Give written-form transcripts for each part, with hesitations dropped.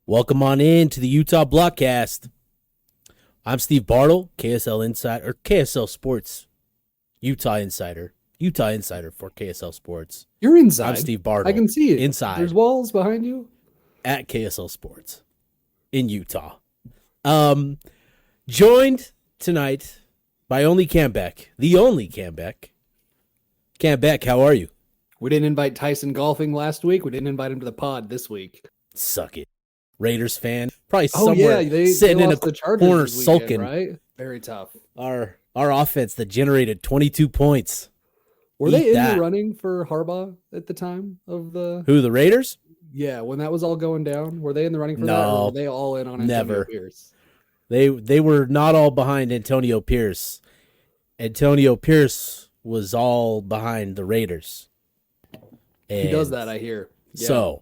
Welcome on in to the Utah Blockcast. I'm Steve Bartle, KSL Insider, or KSL Sports, Utah Insider for KSL Sports. You're inside. I'm Steve Bartle. I can see it. Inside. There's walls behind you. At KSL Sports in Utah. Joined tonight by only Cam Beck, the only Cam Beck. Cam Beck, how are you? We didn't invite Tyson golfing last week. We didn't invite him to the pod this week. Suck it. Raiders fan. Probably somewhere sitting in a corner sulking. Right? Very tough. Our offense that generated 22 points. Were they in the running for Harbaugh at the time of the... Who, the Raiders? Yeah, when that was all going down. Were they in the running for that, or were they all in on Antonio Pierce? They were not all behind Antonio Pierce. Antonio Pierce was all behind the Raiders. And he does that, I hear. Yeah. So,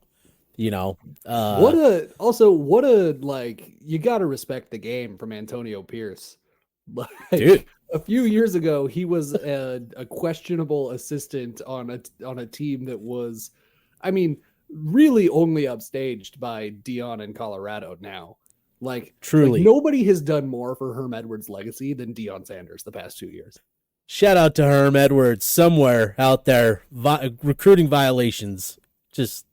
you know. You got to respect the game from Antonio Pierce. Like, dude. A few years ago, he was a questionable assistant on a team that was, really only upstaged by Dion in Colorado now. Truly. Nobody has done more for Herm Edwards' legacy than Deion Sanders the past 2 years. Shout out to Herm Edwards somewhere out there. Recruiting violations. Just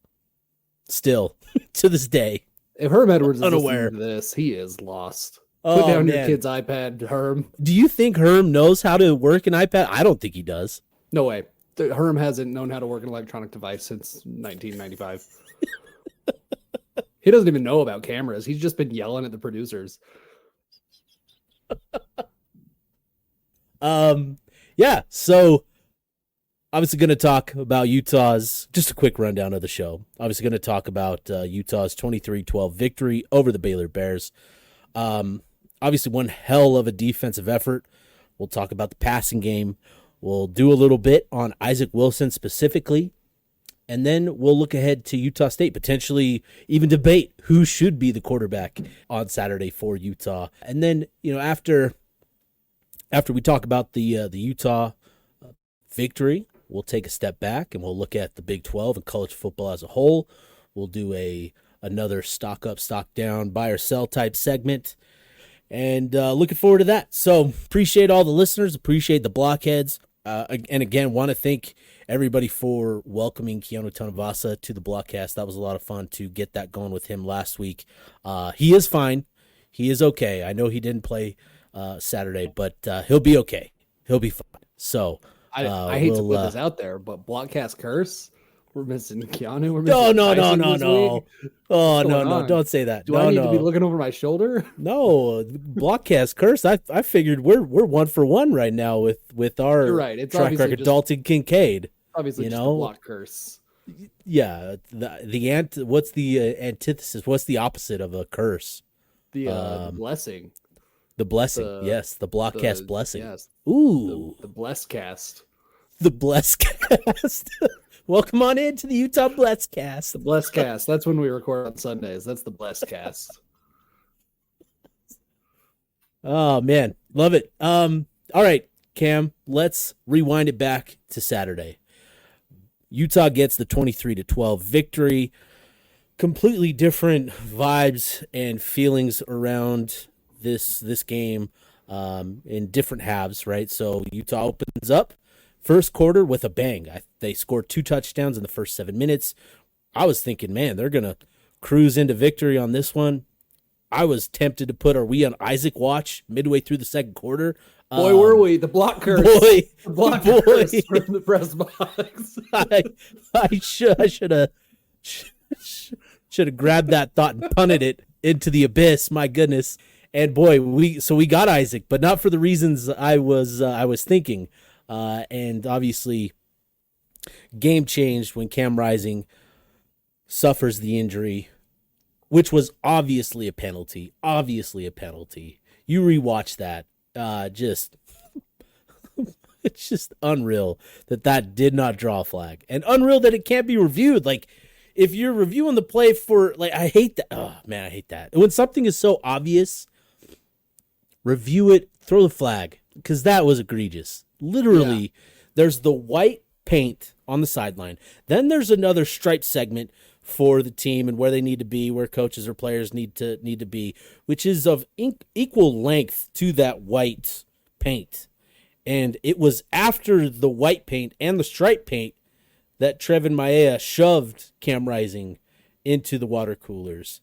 still to this day. If Herm Edwards is unaware listening to this, he is lost. Put down your kid's iPad, Herm. Do you think Herm knows how to work an iPad? I don't think he does. No way. Herm hasn't known how to work an electronic device since 1995. He doesn't even know about cameras. He's just been yelling at the producers. Yeah, so obviously going to talk about Utah's, just a quick rundown of the show. Obviously going to talk about Utah's 23-12 victory over the Baylor Bears. Obviously one hell of a defensive effort. We'll talk about the passing game. We'll do a little bit on Isaac Wilson specifically. And then we'll look ahead to Utah State, potentially even debate who should be the quarterback on Saturday for Utah. And then, after we talk about the Utah victory, we'll take a step back and we'll look at the Big 12 and college football as a whole. We'll do another stock up, stock down, buy or sell type segment. And looking forward to that. So appreciate all the listeners, appreciate the blockheads. And again, want to thank everybody for welcoming Keanu Tanavasa to the Blockcast. That was a lot of fun to get that going with him last week. He is fine. He is okay. I know he didn't play Saturday, but he'll be okay. He'll be fine. So I hate to put this out there, but Blockcast curse. We're missing Keanu. We're missing no. Oh, no. On? Don't say that. Do I need to be looking over my shoulder? No, Blockcast curse. I figured we're 1 for 1 right now with our You're right. It's track record. Dalton Kincaid. Obviously, just a block curse. Yeah. What's the antithesis? What's the opposite of a curse? The blessing. The blessing. Yes. The Blockcast blessing. Yes. Ooh. The blessed cast. The blessed cast. Welcome on into the Utah Blessed Cast. The Blessed Cast. That's when we record on Sundays. That's the Blessed Cast. Oh, man. Love it. All right, Cam, let's rewind it back to Saturday. Utah gets the 23-12 victory. Completely different vibes and feelings around this game in different halves, right? So Utah opens up first quarter with a bang. They scored 2 touchdowns in the first 7 minutes. I was thinking, man, they're going to cruise into victory on this one. I was tempted to put, are we on Isaac watch midway through the second quarter? Boy, were we. The block curse. Boy. The block curse from the press box. I should have grabbed that thought and punted it into the abyss. My goodness. And boy, we got Isaac, but not for the reasons I was thinking. And obviously, game changed when Cam Rising suffers the injury, which was obviously a penalty. You rewatch that, it's just unreal that did not draw a flag, and unreal that it can't be reviewed. Like, if you're reviewing the play for, I hate that. Oh man, I hate that when something is so obvious. Review it, throw the flag, because that was egregious. Literally, there's the white paint on the sideline. Then there's another stripe segment for the team and where they need to be, where coaches or players need to be, which is of equal length to that white paint. And it was after the white paint and the stripe paint that Trevin Maia shoved Cam Rising into the water coolers.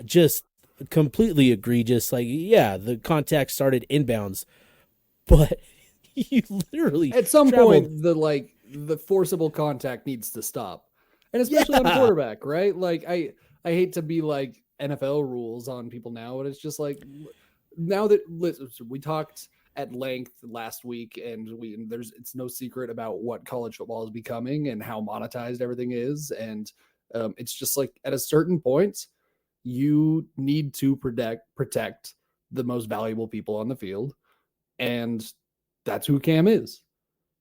Just completely egregious. Like, yeah, the contact started inbounds, but you literally at some traveled. point the forcible contact needs to stop, and especially on quarterback, right? Like I hate to be like NFL rules on people now, but it's just like now that we talked at length last week, and it's no secret about what college football is becoming and how monetized everything is, and it's just like at a certain point you need to protect the most valuable people on the field, and that's who Cam is.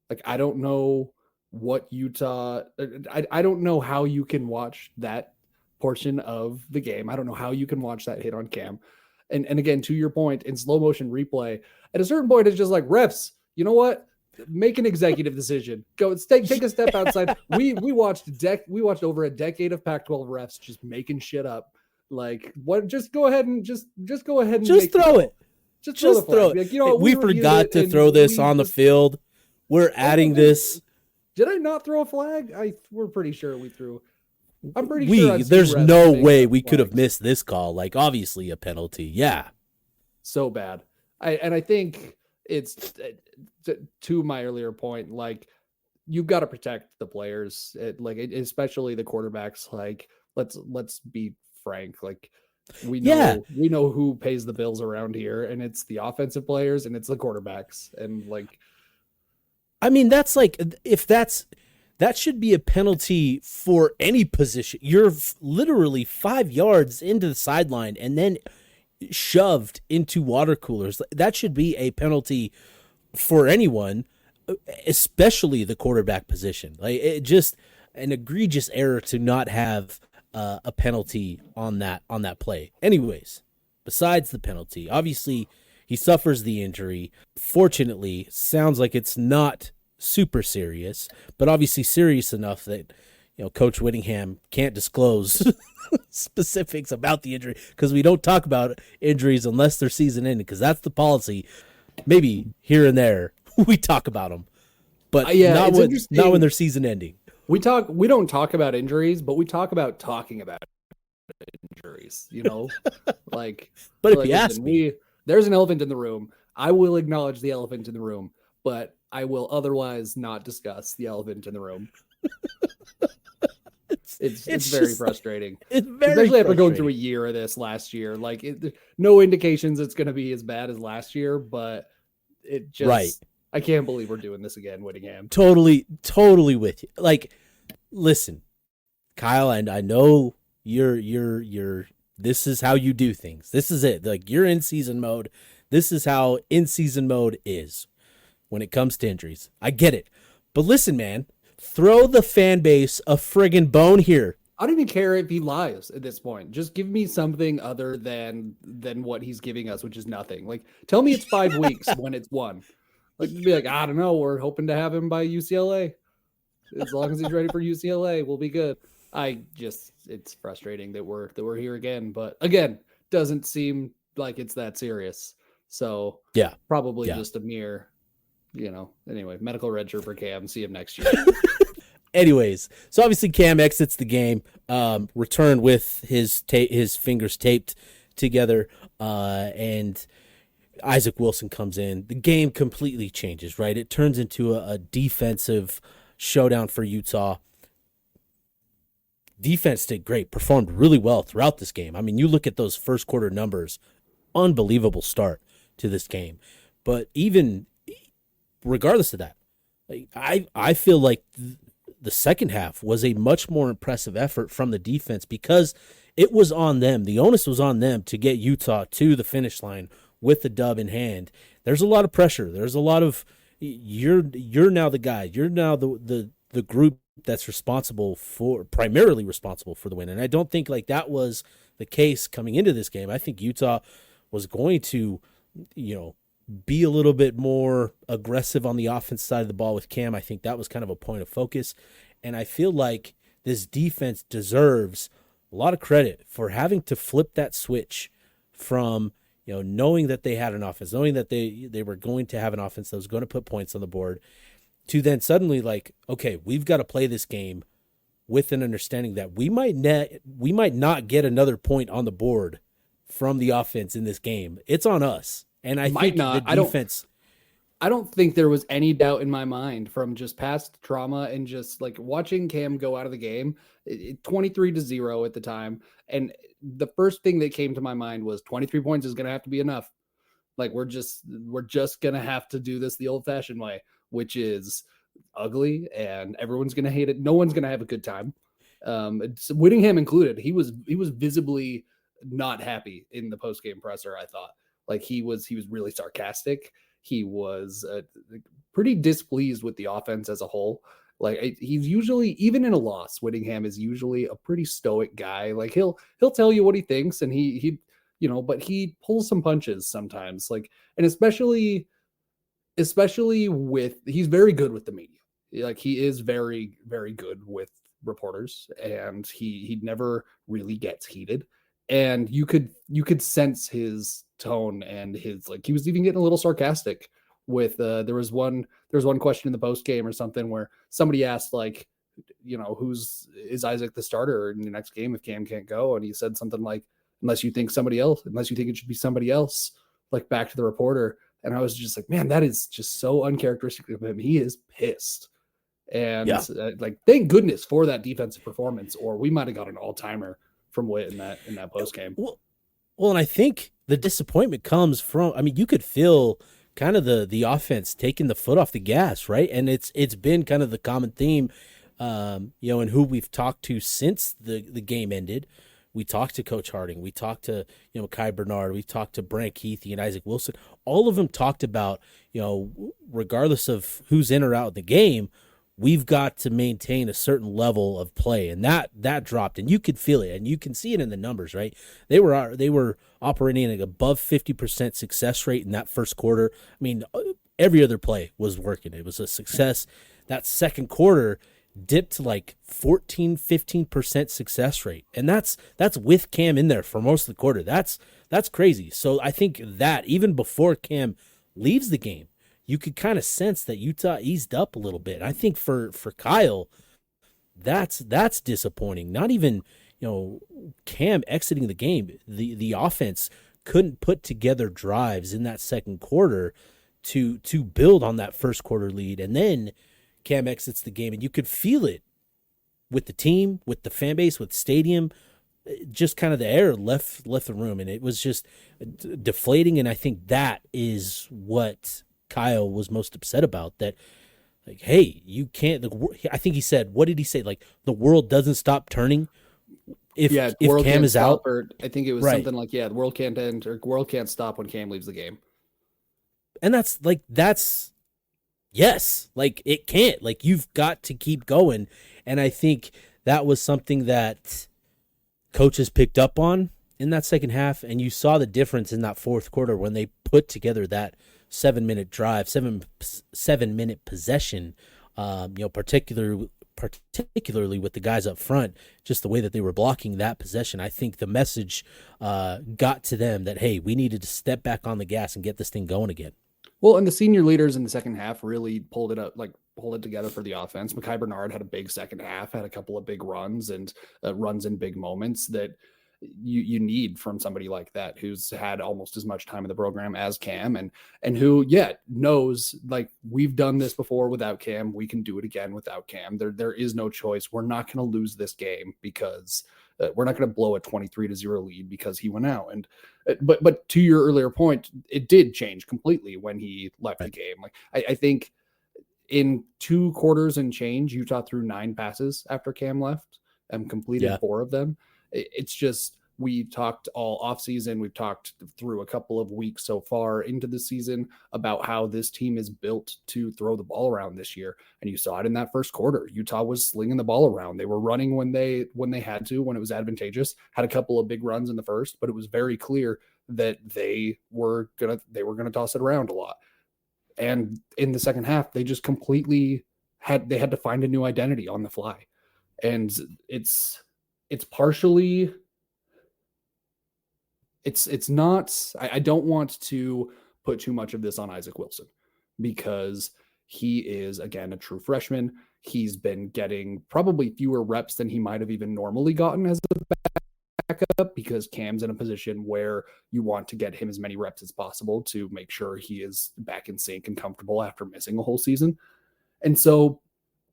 Like, I don't know what Utah, I don't know how you can watch that portion of the game. I don't know how you can watch that hit on Cam. And again, to your point, in slow motion replay, at a certain point, it's just like, refs, you know what? Make an executive decision. Go take a step outside. We watched over a decade of Pac-12 refs just making shit up. Like, what? Just go ahead and just go ahead and throw it. Just throw it. Like, you know, we forgot to throw this on the field. We're adding this. Did I not throw a flag? We're pretty sure we threw. I'm pretty sure there's no way we could have missed this call. Like, obviously a penalty. Yeah. So bad. I think it's to my earlier point, like, you've got to protect the players, especially the quarterbacks. Like, let's be frank. Like, we know who pays the bills around here, and it's the offensive players and it's the quarterbacks. And like, I mean, that's like, that should be a penalty for any position. You're literally 5 yards into the sideline and then shoved into water coolers. That should be a penalty for anyone, especially the quarterback position. Like, it just an egregious error to not have a penalty on that play. Anyways, besides the penalty, obviously he suffers the injury. Fortunately, sounds like it's not super serious, but obviously serious enough that, you know, Coach Whittingham can't disclose specifics about the injury, because we don't talk about injuries unless they're season ending, because that's the policy. Maybe here and there we talk about them, but not when they're season ending. We don't talk about injuries, but we talk about talking about injuries, you know? Like, but if you ask me, there's an elephant in the room. I will acknowledge the elephant in the room, but I will otherwise not discuss the elephant in the room. It's very frustrating. It's very especially after going through a year of this last year. Like, no indications it's going to be as bad as last year, but it just right. I can't believe we're doing this again, Whittingham. Totally with you. Like, listen, Kyle, and I know you're this is how you do things. This is it. Like, you're in season mode. This is how in season mode is when it comes to injuries. I get it. But listen, man, throw the fan base a friggin' bone here. I don't even care if he lies at this point. Just give me something other than what he's giving us, which is nothing. Like, tell me it's 5 weeks when it's 1. Like, be like, I don't know. We're hoping to have him by UCLA. As long as he's ready for UCLA, we'll be good. It's frustrating that we're here again, but again, doesn't seem like it's that serious. So yeah, probably just a mere, anyway, medical red shirt for Cam. See him next year. Anyways, so obviously Cam exits the game, returned with his fingers taped together, and Isaac Wilson comes in. The game completely changes, right? It turns into a defensive showdown for Utah. Defense did great, performed really well throughout this game. I mean, you look at those first quarter numbers, unbelievable start to this game. But even regardless of that, I feel like the second half was a much more impressive effort from the defense, because it was on them. The onus was on them to get Utah to the finish line with the dub in hand. There's a lot of pressure. There's a lot of you're now the guy. You're now the group that's primarily responsible for the win. And I don't think like that was the case coming into this game. I think Utah was going to, be a little bit more aggressive on the offense side of the ball with Cam. I think that was kind of a point of focus. And I feel like this defense deserves a lot of credit for having to flip that switch from, knowing that they had an offense, knowing that they were going to have an offense that was going to put points on the board, to then suddenly like, okay, we've got to play this game with an understanding that we might not get another point on the board from the offense in this game. It's on us. And I think the defense. I don't think there was any doubt in my mind from just past trauma and just like watching Cam go out of the game, 23-0 at the time. And the first thing that came to my mind was 23 points is going to have to be enough. Like we're just going to have to do this the old fashioned way, which is ugly and everyone's going to hate it. No one's going to have a good time. Whittingham included. He was visibly not happy in the post game presser. I thought like he was really sarcastic. He was pretty displeased with the offense as a whole. Like he's usually, even in a loss, Whittingham is usually a pretty stoic guy. Like he'll tell you what he thinks, and he but he pulls some punches sometimes. Like, and especially with, he's very good with the media. Like he is very, very good with reporters, and he never really gets heated. And you could sense his tone and his, like, he was even getting a little sarcastic with there was one question in the post game or something where somebody asked like, is Isaac the starter in the next game if Cam can't go? And he said something like, unless you think it should be somebody else, like back to the reporter. And I was just like, man, that is just so uncharacteristic of him. He is pissed. And like, thank goodness for that defensive performance, or we might have got an all-timer from Witt in that post game. Well, and I think the disappointment comes from, I mean, you could feel kind of the offense taking the foot off the gas, right? And it's been kind of the common theme, and who we've talked to since the game ended. We talked to Coach Harding. We talked to, Kai Bernard. We talked to Brant Keithy and Isaac Wilson. All of them talked about, regardless of who's in or out of the game, we've got to maintain a certain level of play, and that dropped, and you could feel it, and you can see it in the numbers, right? They were operating at above 50% success rate in that first quarter. I mean, every other play was working. It was a success. That second quarter dipped to like 14-15% success rate, and that's with Cam in there for most of the quarter. That's crazy. So I think that even before Cam leaves the game, you could kind of sense that Utah eased up a little bit. I think for Kyle, that's disappointing. Not even, Cam exiting the game, the offense couldn't put together drives in that second quarter to build on that first quarter lead. And then Cam exits the game, and you could feel it with the team, with the fan base, with stadium. Just kind of the air left the room, and it was just deflating. And I think that is what Kyle was most upset about, that like, hey, you can't, I think he said, what did he say? Like, the world doesn't stop turning if Cam is out. Or I think it was something like, the world can't end, or world can't stop when Cam leaves the game. And that's yes, like it can't, like you've got to keep going. And I think that was something that coaches picked up on in that second half. And you saw the difference in that fourth quarter when they put together that 7-minute drive, 7-minute possession, particularly with the guys up front, just the way that they were blocking that possession. I think the message got to them that, hey, we needed to step back on the gas and get this thing going again. Well, and the senior leaders in the second half really pulled it together for the offense. Kai Bernard had a big second half, had a couple of big runs and runs in big moments that you need from somebody like that, who's had almost as much time in the program as Cam, and who knows, like, we've done this before without Cam. We can do it again without Cam. There is no choice. We're not going to lose this game because we're not going to blow a 23-0 lead because he went out. And but to your earlier point, it did change completely when he left the game. Like I think in 2 quarters and change, Utah threw 9 passes after Cam left and completed 4 of them. It's just, we talked all offseason. We've talked through a couple of weeks so far into the season about how this team is built to throw the ball around this year. And you saw it in that first quarter. Utah was slinging the ball around. They were running when they had to, when it was advantageous. Had a couple of big runs in the first, but it was very clear that they were gonna toss it around a lot. And in the second half, they just completely had to find a new identity on the fly. And it's partially it's not I don't want to put too much of this on Isaac Wilson because he is again a true freshman. He's been getting probably fewer reps than he might have even normally gotten as a backup because Cam's in a position where you want to get him as many reps as possible to make sure he is back in sync and comfortable after missing a whole season. And so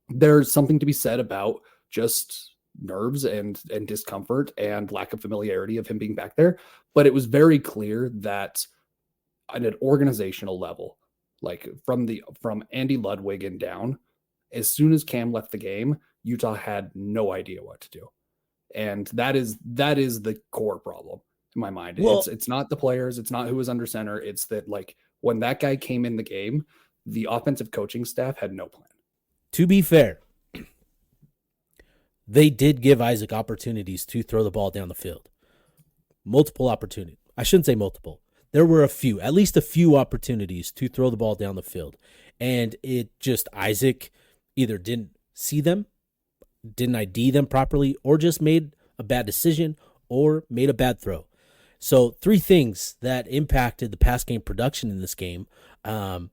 there's something to be said about just nerves and discomfort and lack of familiarity of him being back there. But it was very clear that at an organizational level, like from Andy Ludwig and down, as soon as Cam left the game, Utah had no idea what to do. And that is the core problem in my mind. Well, It's not the players, it's not who was under center. It's that like when that guy came in the game, the offensive coaching staff had no plan. to be fair, they did give Isaac opportunities to throw the ball down the field. Multiple opportunities. I shouldn't say multiple. There were at least a few opportunities to throw the ball down the field. And it just, Isaac either didn't see them, didn't ID them properly, or just made a bad decision or made a bad throw. So 3 things that impacted the pass game production in this game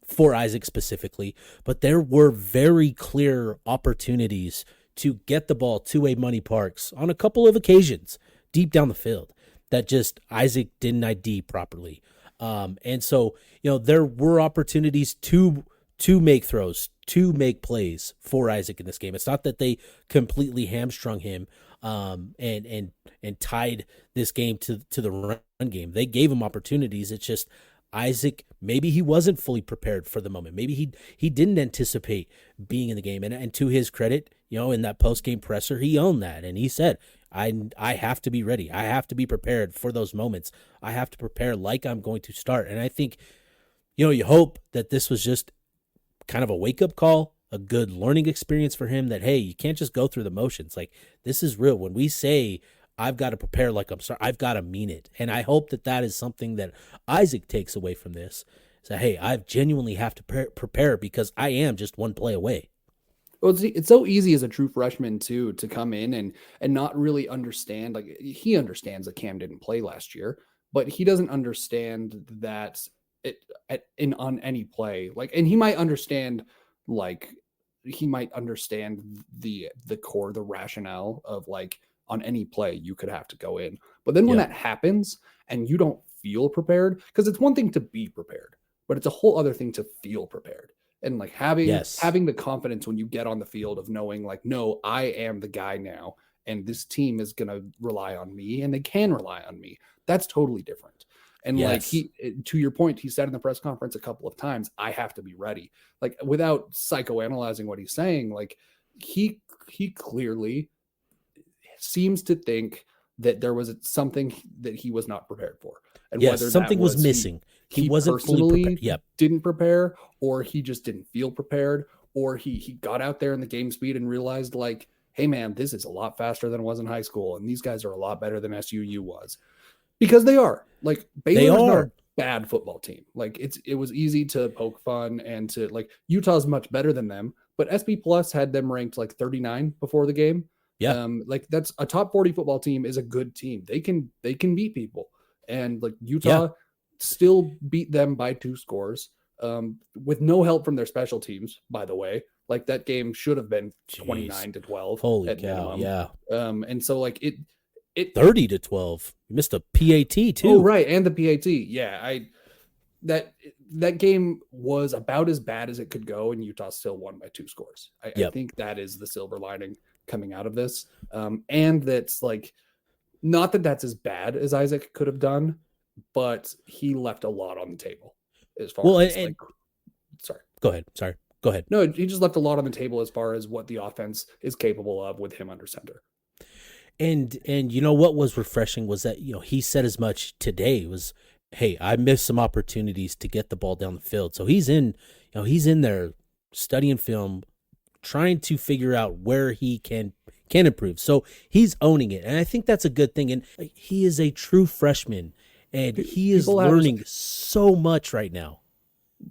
for Isaac specifically, but there were very clear opportunities to get the ball to a Money Parks on a couple of occasions deep down the field that just Isaac didn't ID properly. And so, there were opportunities to make throws, to make plays for Isaac in this game. It's not that they completely hamstrung him and tied this game to the run game. They gave him opportunities. It's just Isaac, maybe he wasn't fully prepared for the moment. Maybe he didn't anticipate being in the game. And to his credit, in that post-game presser, he owned that. And he said, I have to be ready. I have to be prepared for those moments. I have to prepare like I'm going to start. And I think, you hope that this was just kind of a wake-up call, a good learning experience for him that, hey, you can't just go through the motions. Like, this is real. When we say I've got to prepare like I'm sorry, I've got to mean it. And I hope that is something that Isaac takes away from this. So, hey, I genuinely have to prepare because I am just one play away. Well, it's so easy as a true freshman too to come in and not really understand. Like he understands that Cam didn't play last year, but he doesn't understand that on any play. Like, and he might understand the core, the rationale of like on any play you could have to go in. But then when that happens and you don't feel prepared, because it's one thing to be prepared, but it's a whole other thing to feel prepared. And like having the confidence when you get on the field of knowing like, no, I am the guy now, and this team is going to rely on me and they can rely on me. That's totally different. And like to your point, he said in the press conference a couple of times, I have to be ready. Like without psychoanalyzing what he's saying, like he clearly seems to think that there was something that he was not prepared for. And whether something was missing. He wasn't fully prepared. Yep. Didn't prepare, or he just didn't feel prepared, or he got out there in the game speed and realized like, hey man, this is a lot faster than it was in high school. And these guys are a lot better than SUU was. Because they are. Like Baylor is not a bad football team. Like it was easy to poke fun and to like Utah's much better than them, but SB Plus had them ranked like 39 before the game. Yeah. Like that's a top 40 football team is a good team. They can beat people. And like Utah still beat them by 2 scores with no help from their special teams, by the way. Like that game should have been 29-12. Holy cow. Minimum. Yeah. And so like it 30-12. You missed a PAT too. Oh, right. And the PAT. Yeah. That game was about as bad as it could go, and Utah still won by 2 scores. I think that is the silver lining coming out of this. And that's like, not that that's as bad as Isaac could have done, but he left a lot on the table as far as sorry. Go ahead. Sorry. Go ahead. No, he just left a lot on the table as far as what the offense is capable of with him under center. And what was refreshing was that, he said as much today was, hey, I missed some opportunities to get the ball down the field. So he's in there studying film, trying to figure out where he can improve. So he's owning it. And I think that's a good thing. And he is a true freshman, and he is learning so much right now.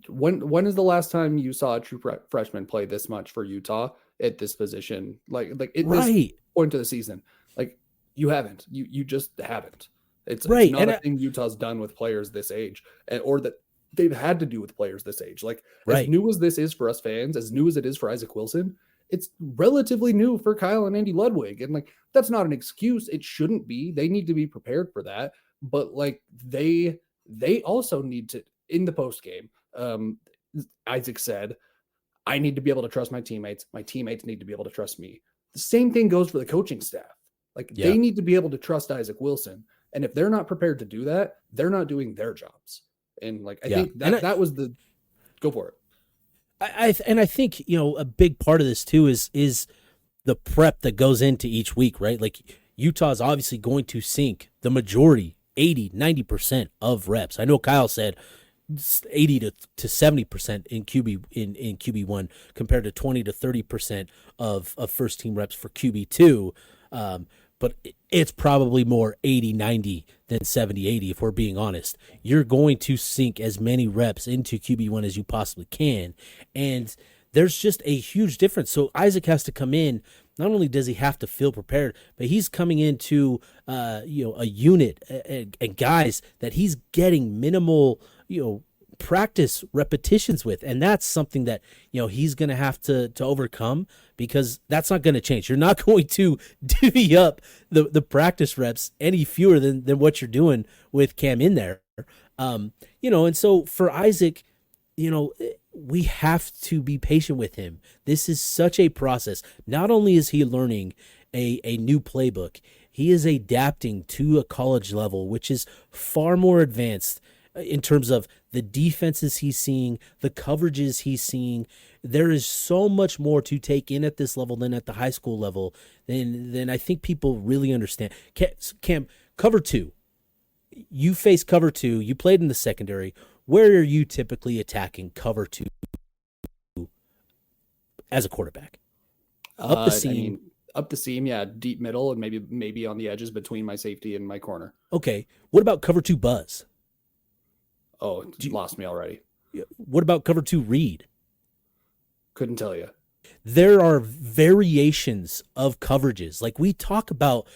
When is the last time you saw a true freshman play this much for Utah at this position? Like right. point to the season. Like you haven't. You just haven't. It's Right. not a thing Utah's done with players this age, or that they've had to do with players this age. Like as Right. new as this is for us fans, as new as it is for Isaac Wilson, it's relatively new for Kyle and Andy Ludwig. And like that's not an excuse. It shouldn't be. They need to be prepared for that. But like they also need to in the post game. Isaac said, I need to be able to trust my teammates. My teammates need to be able to trust me. The same thing goes for the coaching staff. Like Yeah. they need to be able to trust Isaac Wilson. And if they're not prepared to do that, they're not doing their jobs. And like I Yeah. think that was the go for it. I think, a big part of this too is the prep that goes into each week, right? Like Utah's obviously going to sink the majority, 80-90% of reps. I know Kyle said 80 to 70% in QB1 compared to 20 to 30% of first team reps for QB2. But it's probably more 80-90 than 70-80 if we're being honest. You're going to sink as many reps into QB1 as you possibly can, and there's just a huge difference. So Isaac has to come in. Not only does he have to feel prepared, but he's coming into a unit and guys that he's getting minimal practice repetitions with, and that's something that he's going to have to overcome, because that's not going to change. You're not going to divvy up the practice reps any fewer than what you're doing with Cam in there. And so for Isaac, we have to be patient with him. This is such a process. Not only is he learning a new playbook, he is adapting to a college level, which is far more advanced in terms of the defenses he's seeing, the coverages he's seeing. There is so much more to take in at this level than at the high school level than I think people really understand. Cam, cover two. You face cover two. You played in the secondary. Where are you typically attacking cover two as a quarterback? Up the seam. I mean, up the seam, yeah, deep middle, and maybe on the edges between my safety and my corner. Okay. What about cover two buzz? Oh, lost me already. What about cover two read? Couldn't tell you. There are variations of coverages. Like we talk about,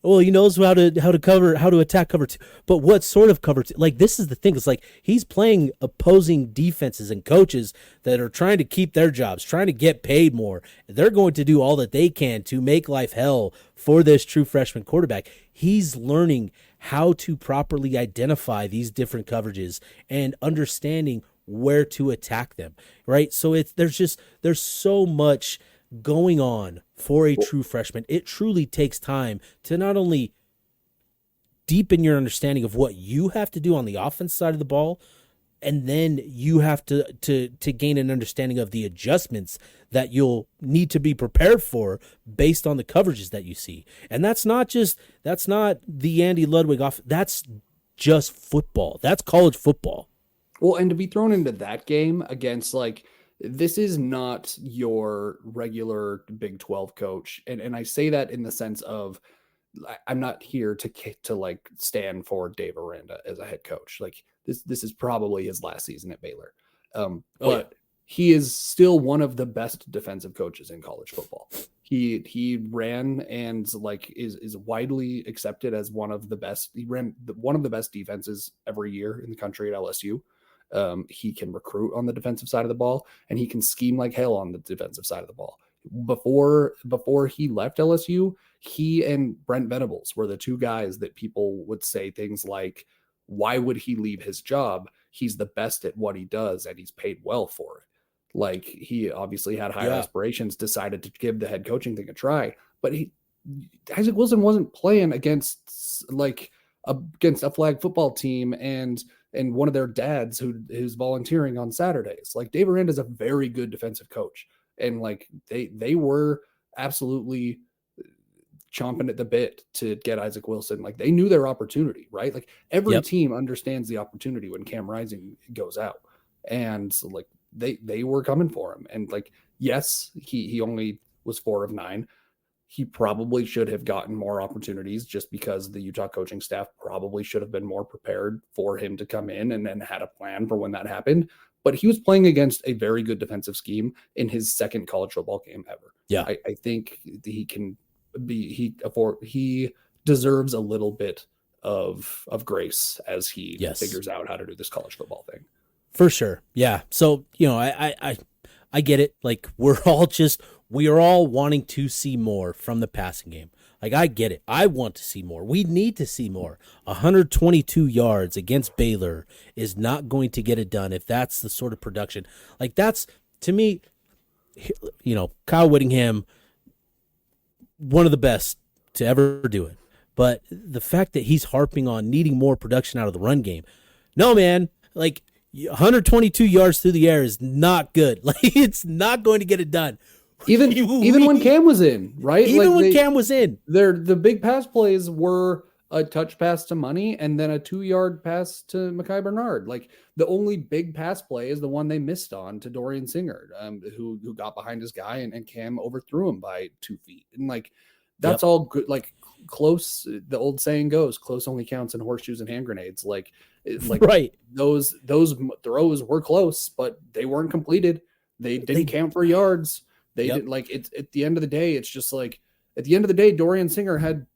well, he knows how to attack cover two. But what sort of cover two? Like this is the thing. It's like he's playing opposing defenses and coaches that are trying to keep their jobs, trying to get paid more. They're going to do all that they can to make life hell for this true freshman quarterback. He's learning how to properly identify these different coverages and understanding where to attack them, right? So there's so much going on for a true freshman. It truly takes time to not only deepen your understanding of what you have to do on the offense side of the ball, and then you have to gain an understanding of the adjustments that you'll need to be prepared for based on the coverages that you see. And that's not the Andy Ludwig off. That's just football. That's college football. Well, and to be thrown into that game against this is not your regular Big 12 coach. And I say that in the sense of I'm not here to stand for Dave Aranda as a head coach. Like this is probably his last season at Baylor. But he is still one of the best defensive coaches in college football. He ran and is widely accepted as one of the best. He ran one of the best defenses every year in the country at LSU. He can recruit on the defensive side of the ball, and he can scheme like hell on the defensive side of the ball. Before he left LSU, he and Brent Venables were the two guys that people would say things like, why would he leave his job? He's the best at what he does, and he's paid well for it. Like, he obviously had higher aspirations, decided to give the head coaching thing a try, but Isaac Wilson wasn't playing against a flag football team and one of their dads who's volunteering on Saturdays. Like, Dave Aranda is a very good defensive coach. And they were absolutely chomping at the bit to get Isaac Wilson. Like, they knew their opportunity, right? Like, every team understands the opportunity when Cam Rising goes out. And so, they were coming for him. And yes, he only was 4 of 9. He probably should have gotten more opportunities just because the Utah coaching staff probably should have been more prepared for him to come in and then had a plan for when that happened. but he was playing against a very good defensive scheme in his second college football game ever. Yeah. I think he deserves a little bit of grace as he figures out how to do this college football thing. For sure. Yeah. So, I get it. Like we are all wanting to see more from the passing game. Like I get it. I want to see more. We need to see more. 122 yards against Baylor is not going to get it done if that's the sort of production. Like that's, to me, Kyle Whittingham, one of the best to ever do it. But the fact that he's harping on needing more production out of the run game. No, man. Like 122 yards through the air is not good. Like it's not going to get it done. Even when Cam was in, right? Even when Cam was in. The big pass plays were a touch pass to Money and then a 2-yard pass to Mekhi Bernard. Like the only big pass play is the one they missed on to Dorian Singer, who got behind his guy and Cam overthrew him by 2 feet. And like that's all good. Like close, the old saying goes, close only counts in horseshoes and hand grenades. Like right. Those throws were close, but they weren't completed. They didn't count for yards. They didn't, like, it's at the end of the day, it's just like at the end of the day, Dorian Singer had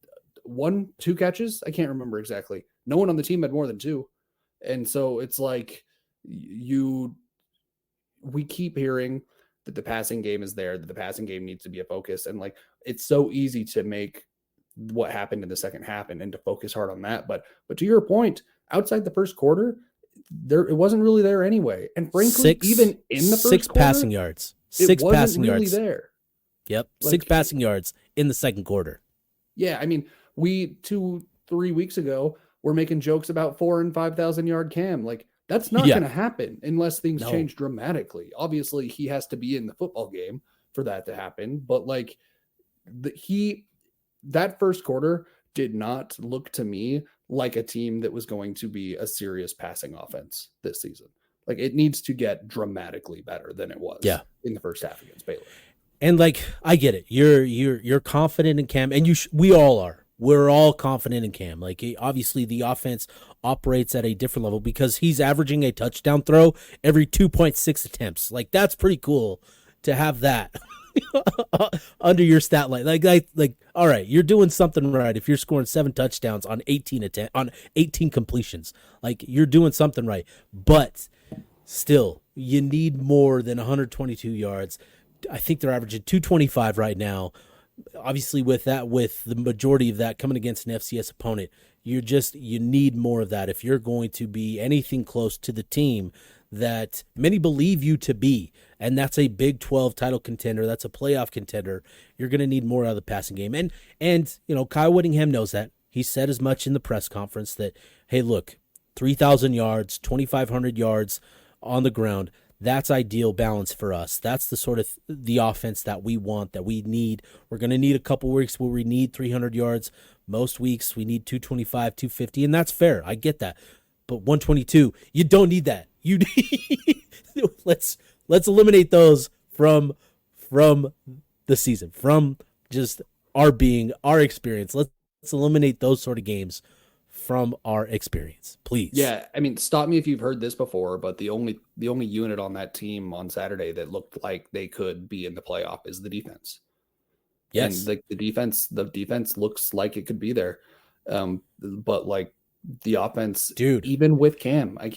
2 catches. I can't remember exactly. No one on the team had more than 2. And so it's like we keep hearing that the passing game is there, that the passing game needs to be a focus. And like, it's so easy to make what happened in the second half and to focus hard on that. But to your point, outside the first quarter, it wasn't really there anyway. And frankly, even in the first quarter, passing yards. 6 passing really yards there. Yep. 6 passing yards in the second quarter. Yeah. I mean, we 2-3 weeks ago were making jokes about 4,000 and 5,000 yard Cam. Like that's not going to happen unless things change dramatically. Obviously he has to be in the football game for that to happen. But like that first quarter did not look to me like a team that was going to be a serious passing offense this season. Like it needs to get dramatically better than it was in the first half against Baylor. And like, I get it. You're confident in Cam, and we all are. We're all confident in Cam. Like obviously the offense operates at a different level because he's averaging a touchdown throw every 2.6 attempts. Like that's pretty cool to have that under your stat line. Like, all right, you're doing something right if you're scoring 7 touchdowns on 18 completions. Like you're doing something right. But still, you need more than 122 yards. I think they're averaging 225 right now. Obviously, with the majority of that coming against an FCS opponent, you need more of that if you're going to be anything close to the team that many believe you to be. And that's a Big 12 title contender. That's a playoff contender. You're going to need more out of the passing game. And Kyle Whittingham knows that. He said as much in the press conference that, hey, look, 3,000 yards, 2,500 yards on the ground, that's ideal balance for us. That's the sort of the offense that we want, that we need. We're going to need a couple weeks where we need 300 yards. Most weeks we need 225, 250, and that's fair. I get that. But 122, you don't need that. You let's eliminate those from the season, from just our experience. Let's eliminate those sort of games from our experience, please. Yeah, I mean, stop me if you've heard this before, but the only unit on that team on Saturday that looked like they could be in the playoff is the defense. Yes, and the defense looks like it could be there, but like the offense, dude, even with Cam, I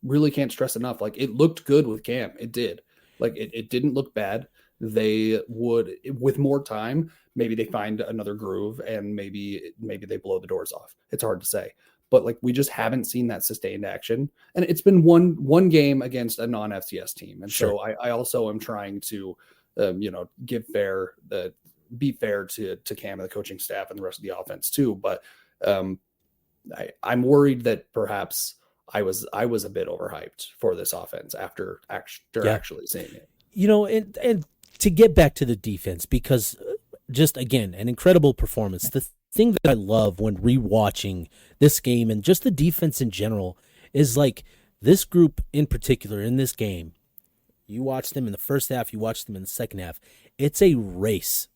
really can't stress enough. Like it looked good with Cam, it did. Like it didn't look bad. They would, with more time, maybe they find another groove and maybe they blow the doors off. It's hard to say, but like we just haven't seen that sustained action, and it's been one game against a non-FCS team, and so I also am trying to, be fair to Cam and the coaching staff and the rest of the offense too. But I'm worried that perhaps I was a bit overhyped for this offense after actually seeing it. And to get back to the defense, because just again, an incredible performance. The thing that I love when rewatching this game and just the defense in general is like this group in particular in this game. You watch them in the first half, you watch them in the second half. It's a race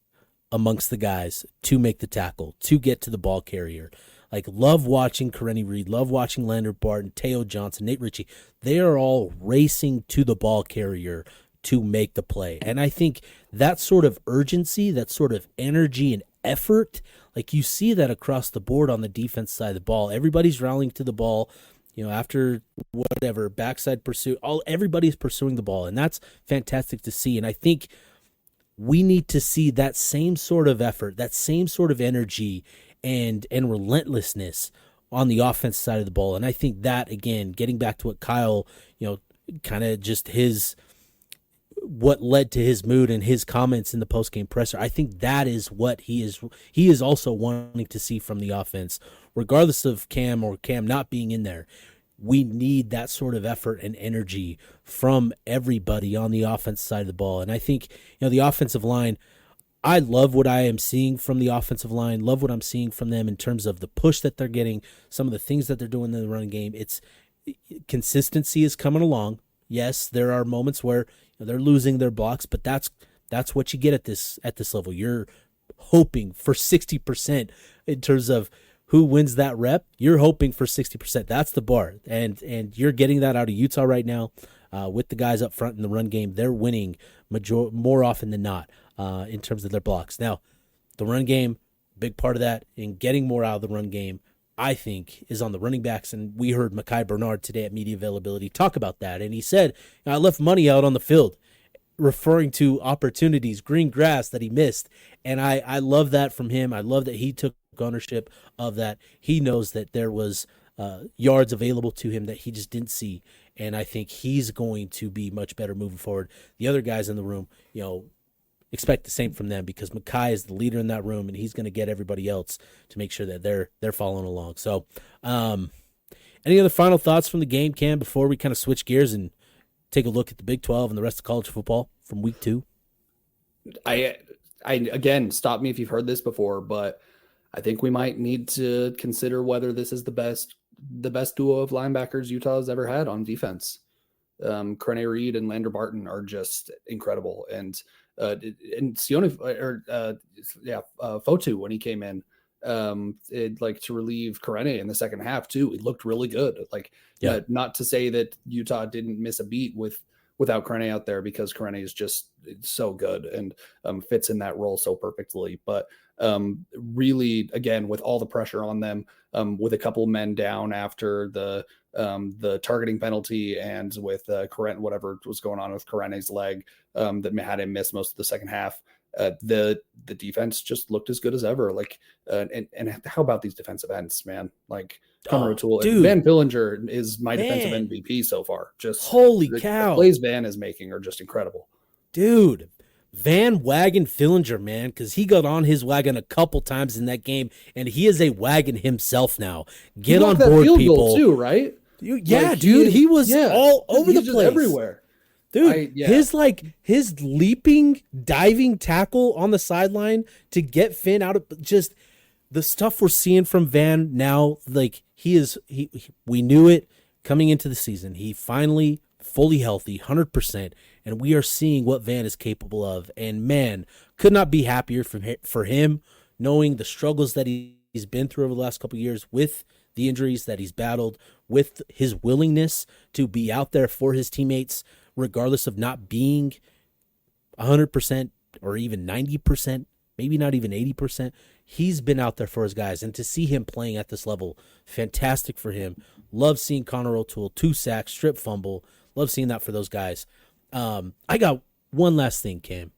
amongst the guys to make the tackle, to get to the ball carrier. Like, love watching Karenni Reed, love watching Leonard Barton, Teo Johnson, Nate Ritchie. They are all racing to the ball carrier to make the play. And I think that sort of urgency, that sort of energy and effort, like you see that across the board on the defense side of the ball. Everybody's rallying to the ball, after whatever backside pursuit, everybody's pursuing the ball, and that's fantastic to see. And I think we need to see that same sort of effort, that same sort of energy and relentlessness on the offense side of the ball. And I think that, again, getting back to what Kyle, kind of just what led to his mood and his comments in the post-game presser, I think that is what he is also wanting to see from the offense, regardless of Cam not being in there. We need that sort of effort and energy from everybody on the offense side of the ball. And I think, the offensive line, I love what I am seeing from the offensive line, love what I'm seeing from them in terms of the push that they're getting, some of the things that they're doing in the running game. Consistency is coming along. Yes, there are moments where they're losing their blocks, but that's what you get at this level. You're hoping for 60% in terms of who wins that rep. You're hoping for 60%. That's the bar, and you're getting that out of Utah right now with the guys up front in the run game. They're winning more often than not in terms of their blocks. Now, the run game, big part of that, and getting more out of the run game, I think, is on the running backs. And we heard Mekhi Bernard today at media availability talk about that. And he said, I left money out on the field, referring to opportunities, green grass that he missed. And I love that from him. I love that he took ownership of that. He knows that there was yards available to him that he just didn't see. And I think he's going to be much better moving forward. The other guys in the room, expect the same from them, because Mekhi is the leader in that room, and he's going to get everybody else to make sure that they're following along. So, any other final thoughts from the game, Cam, before we kind of switch gears and take a look at the Big 12 and the rest of college football from week 2? I again, stop me if you've heard this before, but I think we might need to consider whether this is the best duo of linebackers Utah's ever had on defense. Karenni Reed and Lander Barton are just incredible, and Sione Fotu, when he came in, to relieve Karenni in the second half too, he looked really good. Not to say that Utah didn't miss a beat without Karenni out there, because Karenni is just so good and fits in that role so perfectly. But really, again, with all the pressure on them, with a couple men down after the targeting penalty, and with whatever was going on with Karenni's leg that had him miss most of the second half, the defense just looked as good as ever. And how about these defensive ends, man? Connor O'Toole, Van Fillinger is my defensive MVP so far. Just holy cow! The plays Van is making are just incredible, dude. Van Wagon Fillinger, man, because he got on his wagon a couple times in that game, and he is a wagon himself now. Get on board, field people. Goal too, right? He was all over the place, everywhere. Dude, his leaping, diving tackle on the sideline to get Finn out of just the stuff we're seeing from Van now. We knew it coming into the season. He finally fully healthy, 100%, and we are seeing what Van is capable of. And man, could not be happier for him, knowing the struggles that he's been through over the last couple of years, with the injuries that he's battled, with his willingness to be out there for his teammates, regardless of not being 100% or even 90%, maybe not even 80%. He's been out there for his guys, and to see him playing at this level, fantastic for him. Love seeing Connor O'Toole, 2 sacks, strip fumble. Love seeing that for those guys. I got one last thing, Cam.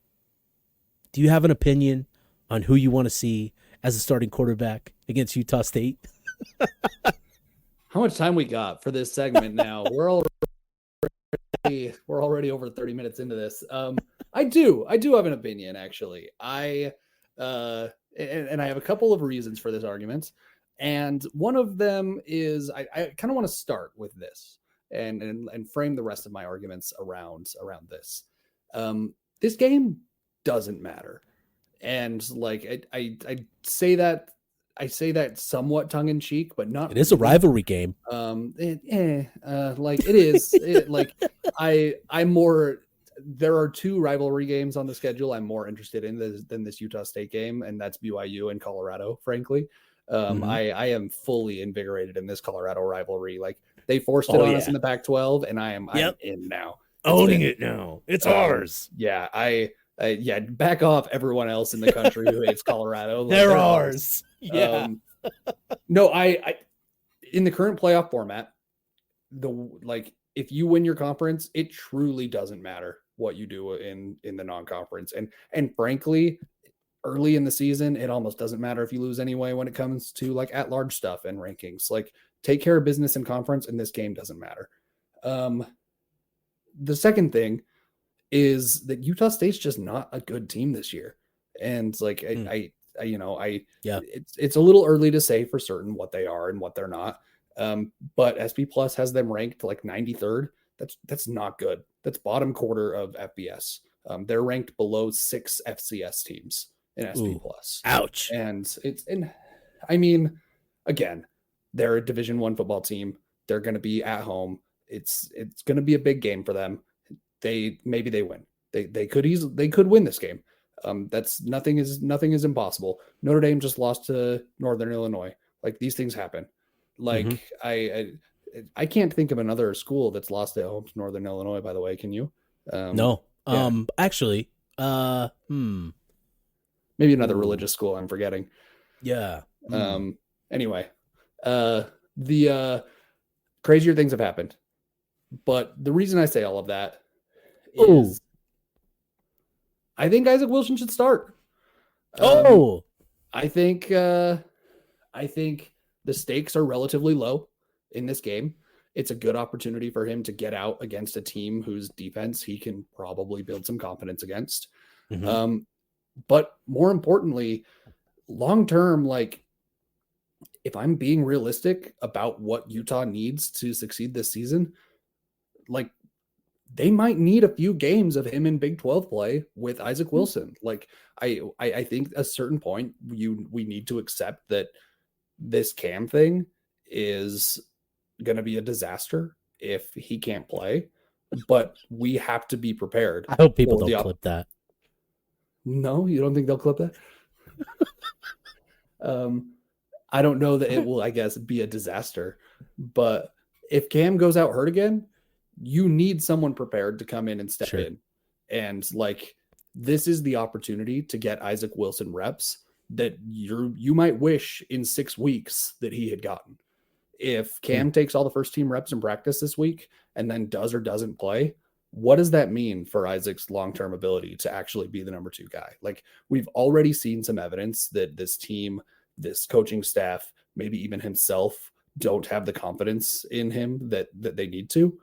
Do you have an opinion on who you want to see as a starting quarterback against Utah State? How much time we got for this segment now? We're already over 30 minutes into this. I do have an opinion, actually. And I have a couple of reasons for this argument. And one of them is I kind of want to start with this and frame the rest of my arguments around this. This game doesn't matter. And I say that somewhat tongue in cheek, but not. It is a rivalry game. It is. I'm more. There are 2 rivalry games on the schedule I'm more interested in than this Utah State game, and that's BYU and Colorado, frankly. I am fully invigorated in this Colorado rivalry. Like they forced it Oh, on us yeah. in the Pac-12, and I'm Yep. in now. Owning it now. It's ours. Yeah, yeah, back off everyone else in the country who hates Colorado. Like, They're ours. Yeah. No, I in the current playoff format, if you win your conference, it truly doesn't matter what you do in the non-conference. And frankly, early in the season, it almost doesn't matter if you lose anyway when it comes to like at-large stuff and rankings. Like take care of business in conference, and this game doesn't matter. The second thing is that Utah State's just not a good team this year. And like, Yeah. it's a little early to say for certain what they are and what they're not. But SP Plus has them ranked like 93rd. That's not good. That's bottom quarter of FBS. They're ranked below 6 FCS teams in SP Plus. Ouch. And I mean, again, they're a Division I football team. They're going to be at home. It's going to be a big game for them. Maybe they win. They could win this game. That's nothing is impossible. Notre Dame just lost to Northern Illinois. Like these things happen. Like I can't think of another school that's lost at home to Northern Illinois. By the way, can you? No. Yeah. Actually, maybe another religious school I'm forgetting. Yeah. Anyway, the crazier things have happened. But the reason I say all of that is I think Isaac Wilson should start. I think the stakes are relatively low in this game. It's a good opportunity for him to get out against a team whose defense he can probably build some confidence against. But more importantly, long term, like if I'm being realistic about what Utah needs to succeed this season, like they might need a few games of him in Big 12 play with Isaac Wilson. Like I think at a certain point we need to accept that this Cam thing is going to be a disaster if he can't play, but we have to be prepared. I hope people don't clip that. No, you don't think they'll clip that? I don't know that it will, I guess, be a disaster, but if Cam goes out hurt again, you need someone prepared to come in and step in. And like, this is the opportunity to get Isaac Wilson reps that you might wish in 6 weeks that he had gotten. If Cam takes all the first team reps in practice this week and then does or doesn't play, what does that mean for Isaac's long-term ability to actually be the number 2 guy? Like we've already seen some evidence that this team, this coaching staff, maybe even himself don't have the confidence in him that they need to.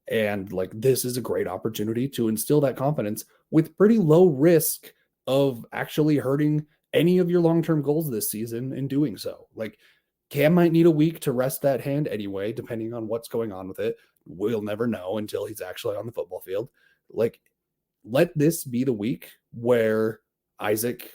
And like, this is a great opportunity to instill that confidence with pretty low risk of actually hurting any of your long-term goals this season in doing so. Like Cam might need a week to rest that hand anyway, depending on what's going on with it. We'll never know until he's actually on the football field. Like, let this be the week where Isaac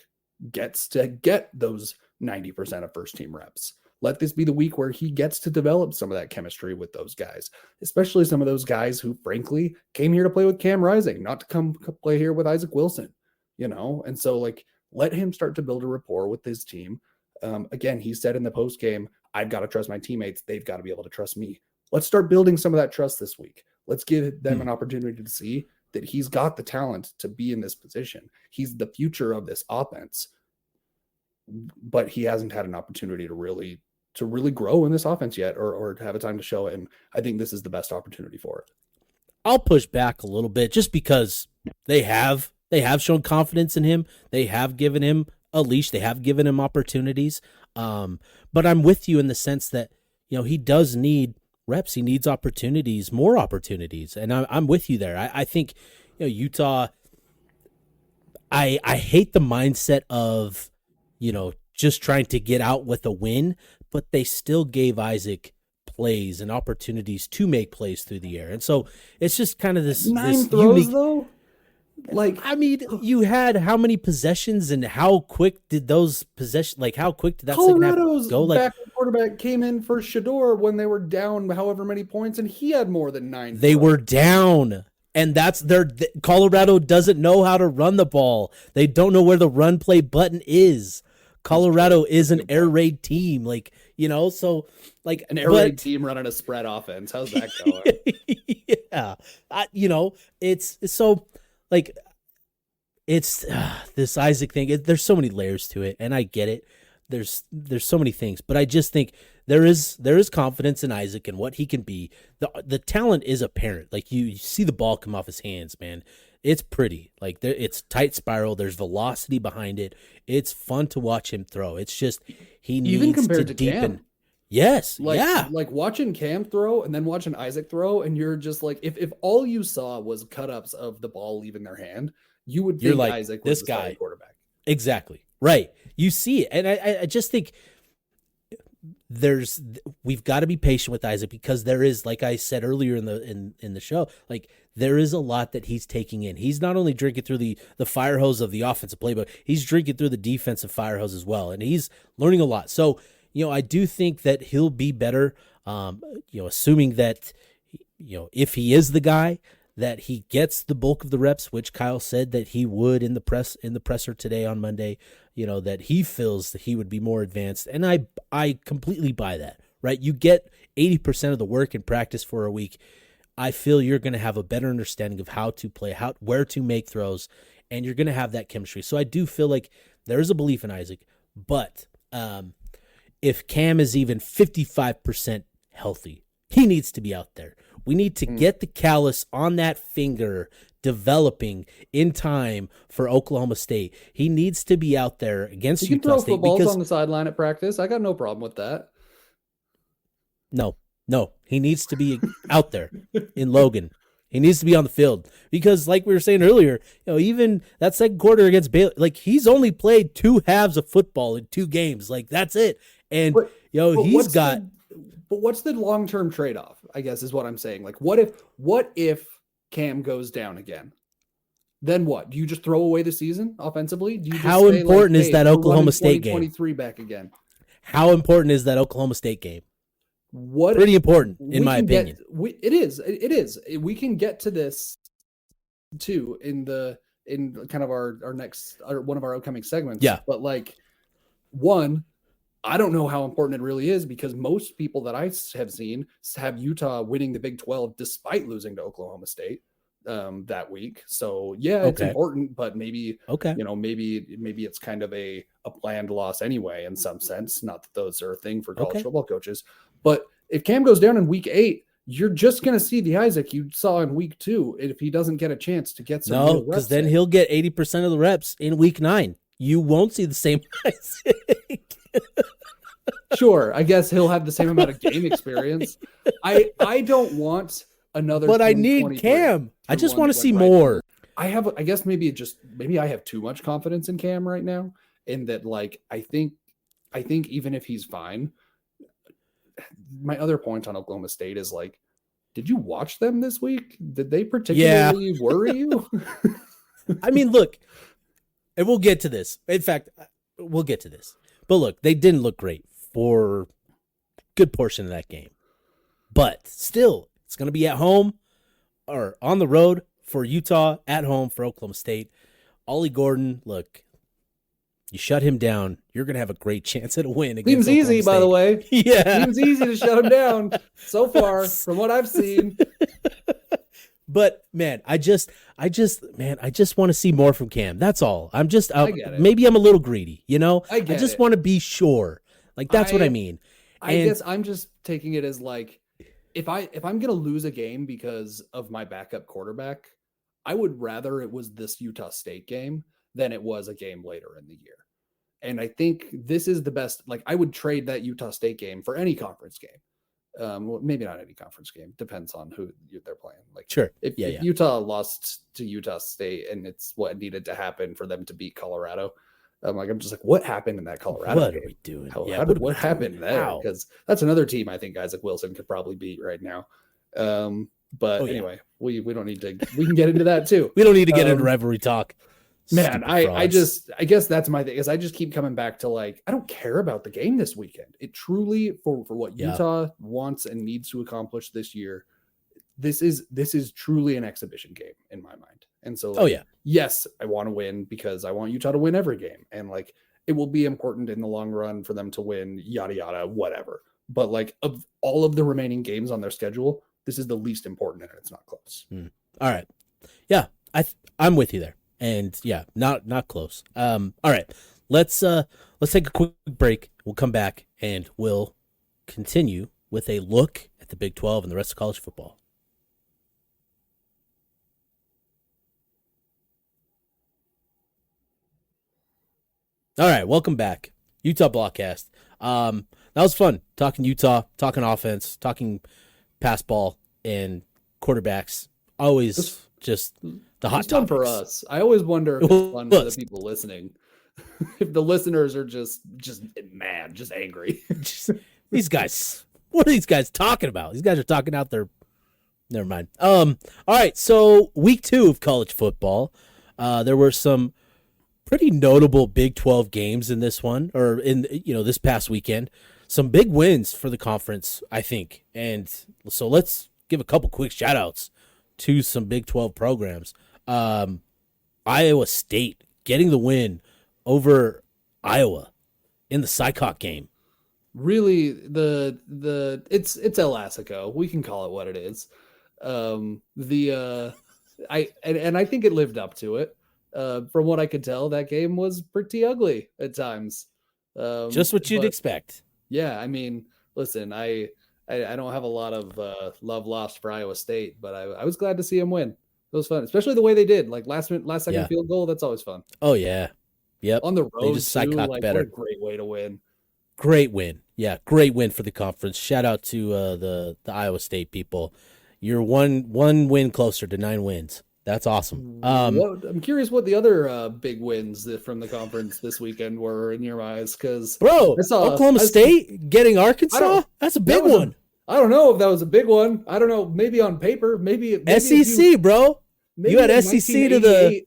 gets to get those 90% of first team reps. Let this be the week where he gets to develop some of that chemistry with those guys, especially some of those guys who frankly came here to play with Cam Rising, not to come play here with Isaac Wilson, you know? And so like, let him start to build a rapport with his team. Again, he said in the post game, I've got to trust my teammates. They've got to be able to trust me. Let's start building some of that trust this week. Let's give them an opportunity to see that he's got the talent to be in this position. He's the future of this offense, but he hasn't had an opportunity to really grow in this offense yet, or to have a time to show it. And I think this is the best opportunity for it. I'll push back a little bit just because they have shown confidence in him. They have given him a leash. They have given him opportunities. But I'm with you in the sense that, you know, he does need reps. He needs opportunities, more opportunities. And I'm with you there. I think, you know, Utah, I hate the mindset of, you know, just trying to get out with a win, but they still gave Isaac plays and opportunities to make plays through the air. And so it's just kind of this 9 throws unique, though. Like, I mean, you had how many possessions and how quick did those possessions, like how quick did that Colorado's second half go? Like, backup quarterback came in for Shador when they were down however many points, and he had more than 9. They were down, and that's Colorado doesn't know how to run the ball. They don't know where the run play button is. Colorado is an air raid team. Like, so like an air raid team running a spread offense. How's that going? Yeah. It's so like, it's this Isaac thing. There's so many layers to it, and I get it. There's so many things, but I just think there is confidence in Isaac and what he can be. The talent is apparent. Like you see the ball come off his hands, man. It's pretty. Like it's tight spiral. There's velocity behind it. It's fun to watch him throw. It's just he needs even compared to deepen. Cam. Yes, like watching Cam throw and then watching Isaac throw, and you're just like, if all you saw was cut-ups of the ball leaving their hand, you would think like, Isaac was this guy quarterback. Exactly. Right. You see it. And I just think we've got to be patient with Isaac, because there is, like I said earlier in the show, like there is a lot that he's taking in. He's not only drinking through the fire hose of the offensive playbook, he's drinking through the defensive fire hose as well. And he's learning a lot. So, I do think that he'll be better, assuming that, if he is the guy, that he gets the bulk of the reps, which Kyle said that he would in the presser today on Monday, that he feels that he would be more advanced. And I completely buy that, right? You get 80% of the work in practice for a week. I feel you're going to have a better understanding of how to play, where to make throws, and you're going to have that chemistry. So I do feel like there is a belief in Isaac, but if Cam is even 55% healthy, he needs to be out there. We need to get the callus on that finger developing in time for Oklahoma State. He needs to be out there against Utah State. You can throw footballs on the sideline at practice. I got no problem with that. No, he needs to be out there in Logan. He needs to be on the field, because like we were saying earlier, even that second quarter against Baylor, like he's only played 2 halves of football in 2 games. Like that's it. And he's got. But what's the long-term trade-off, I guess, is what I'm saying. Like, what if Cam goes down again? Then what? Do you just throw away the season offensively? Do you just How important is that Oklahoma State game? 2023 back again. How important is that Oklahoma State game? Pretty important, in my opinion. It is. We can get to this too in kind of our next, one of our upcoming segments. Yeah. But like, one, I don't know how important it really is, because most people that I have seen have Utah winning the Big 12 despite losing to Oklahoma State that week. So yeah, it's important, but maybe maybe it's kind of a planned loss anyway in some sense. Not that those are a thing for college football coaches, but if Cam goes down in week 8, you're just going to see the Isaac you saw in week 2 if he doesn't get a chance to get some reps. No, because then he'll get 80% of the reps in week 9. You won't see the same Isaac. Sure, I guess he'll have the same amount of game experience. I don't want another. But I need Cam. I just want to see more. I guess maybe I have too much confidence in Cam right now, in that like I think even if he's fine. My other point on Oklahoma State is like, did you watch them this week? Did they particularly worry you? I mean, look, and we'll get to this. In fact, we'll get to this. But look, they didn't look great for a good portion of that game. But still, it's going to be at home or on the road for Utah, at home for Oklahoma State. Ollie Gordon, look, you shut him down, you're going to have a great chance at a win against Seems easy, by the way. Yeah. Seems easy to shut him down so far from what I've seen. But man, I just want to see more from Cam. That's all. I'm just maybe I'm a little greedy, I just want to be sure. Like that's what I mean. I guess I'm just taking it as like, if I'm going to lose a game because of my backup quarterback, I would rather it was this Utah State game than it was a game later in the year. And I think this is the best. Like I would trade that Utah State game for any conference game. Well, maybe not any conference game. Depends on who they're playing. Like, sure, if Utah lost to Utah State and it's what needed to happen for them to beat Colorado, I'm just like, what happened in that Colorado game? What are we doing? What happened there? Because that's another team I think Isaac Wilson could probably beat right now. Anyway, we don't need to. We can get into that too. We don't need to get into rivalry talk. Man, I guess that's my thing, is I just keep coming back to like, I don't care about the game this weekend. It truly, for what Utah wants and needs to accomplish this year, this is truly an exhibition game in my mind. And so yes, I want to win because I want Utah to win every game. And like it will be important in the long run for them to win, yada, yada, whatever. But like of all of the remaining games on their schedule, this is the least important and it's not close. All right. Yeah, I'm with you there. And yeah, not close. All right. Let's take a quick break. We'll come back and we'll continue with a look at the Big 12 and the rest of college football. All right, welcome back. Utah Blockcast. That was fun talking Utah, talking offense, talking pass ball and quarterbacks. Always just the hot topics. For us. I always wonder if it's fun for the people listening. If the listeners are just mad, just angry. These guys, what are these guys talking about? These guys are talking out their. Never mind. All right. So week 2 of college football, there were some pretty notable Big 12 games in this one, or in this past weekend. Some big wins for the conference, I think. And so let's give a couple quick shout outs to some Big 12 programs. Iowa State getting the win over Iowa in the Cyclock game. Really, it's El Assico. We can call it what it is. I think it lived up to it. From what I could tell, that game was pretty ugly at times. Just what you'd expect. Yeah, I mean, listen, I don't have a lot of love lost for Iowa State, but I was glad to see them win. It was fun, especially the way they did, like last second field goal. That's always fun. Oh yeah, yep. On the road, they just too, like, better. What a great way to win. Great win, yeah, great win for the conference. Shout out to the Iowa State people. You're one win closer to 9 wins. That's awesome. I'm curious what the other big wins from the conference this weekend were in your eyes, because Oklahoma State getting Arkansas. That's a big one. I don't know if that was a big one. I don't know. Maybe on paper. Maybe SEC, bro. You had SEC to the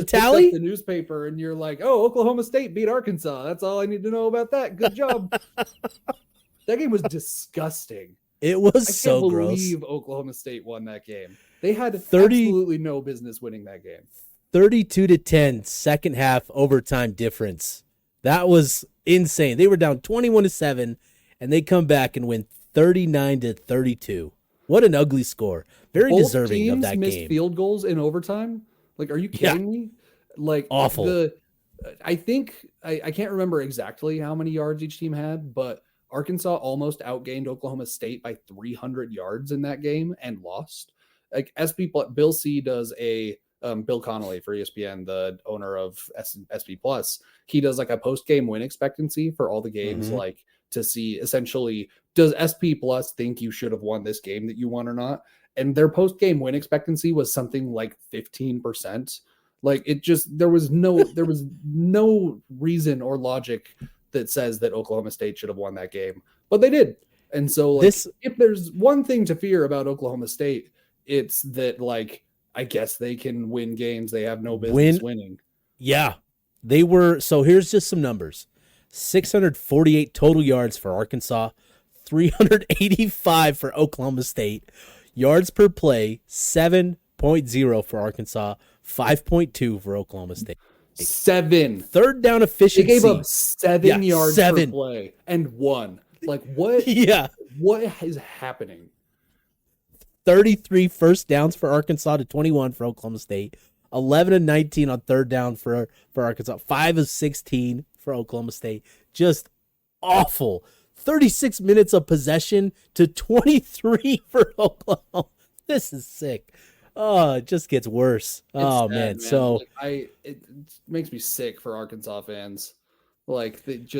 tally, the newspaper, and you're like, "Oh, Oklahoma State beat Arkansas." That's all I need to know about that. Good job. That game was disgusting. It was so gross. I can't believe Oklahoma State won that game. They had absolutely no business winning that game. 32-10, second half overtime difference. That was insane. They were down 21-7, and they come back and win 39-32. What an ugly score. Very Both deserving teams of that missed game. Field goals in overtime. Like, are you kidding me? Like, awful. I think I can't remember exactly how many yards each team had, but Arkansas almost outgained Oklahoma State by 300 yards in that game and lost. Like Bill C does a Bill Connolly for ESPN, the owner of SP Plus. He does like a post-game win expectancy for all the games, like to see essentially, does SP Plus think you should have won this game that you won or not? And their post-game win expectancy was something like 15%. Like it just, there was no reason or logic that says that Oklahoma State should have won that game, but they did. And so like, if there's one thing to fear about Oklahoma State, it's that, like, I guess they can win games they have no business winning. Yeah, they were. So here's just some numbers: 648 total yards for Arkansas, 385 for Oklahoma State. Yards per play, 7.0 for Arkansas, 5.2 for Oklahoma State. 7. Third down efficiency. They gave up 7 yards per play and 1. Like, what? Yeah. What is happening? 33 first downs for Arkansas to 21 for Oklahoma State. 11 of 19 on third down for Arkansas. 5 of 16 for Oklahoma State. Just awful. 36 minutes of possession to 23 for Oklahoma. This is sick. Oh, it just gets worse. Sad, man. So like it makes me sick for Arkansas fans. Like they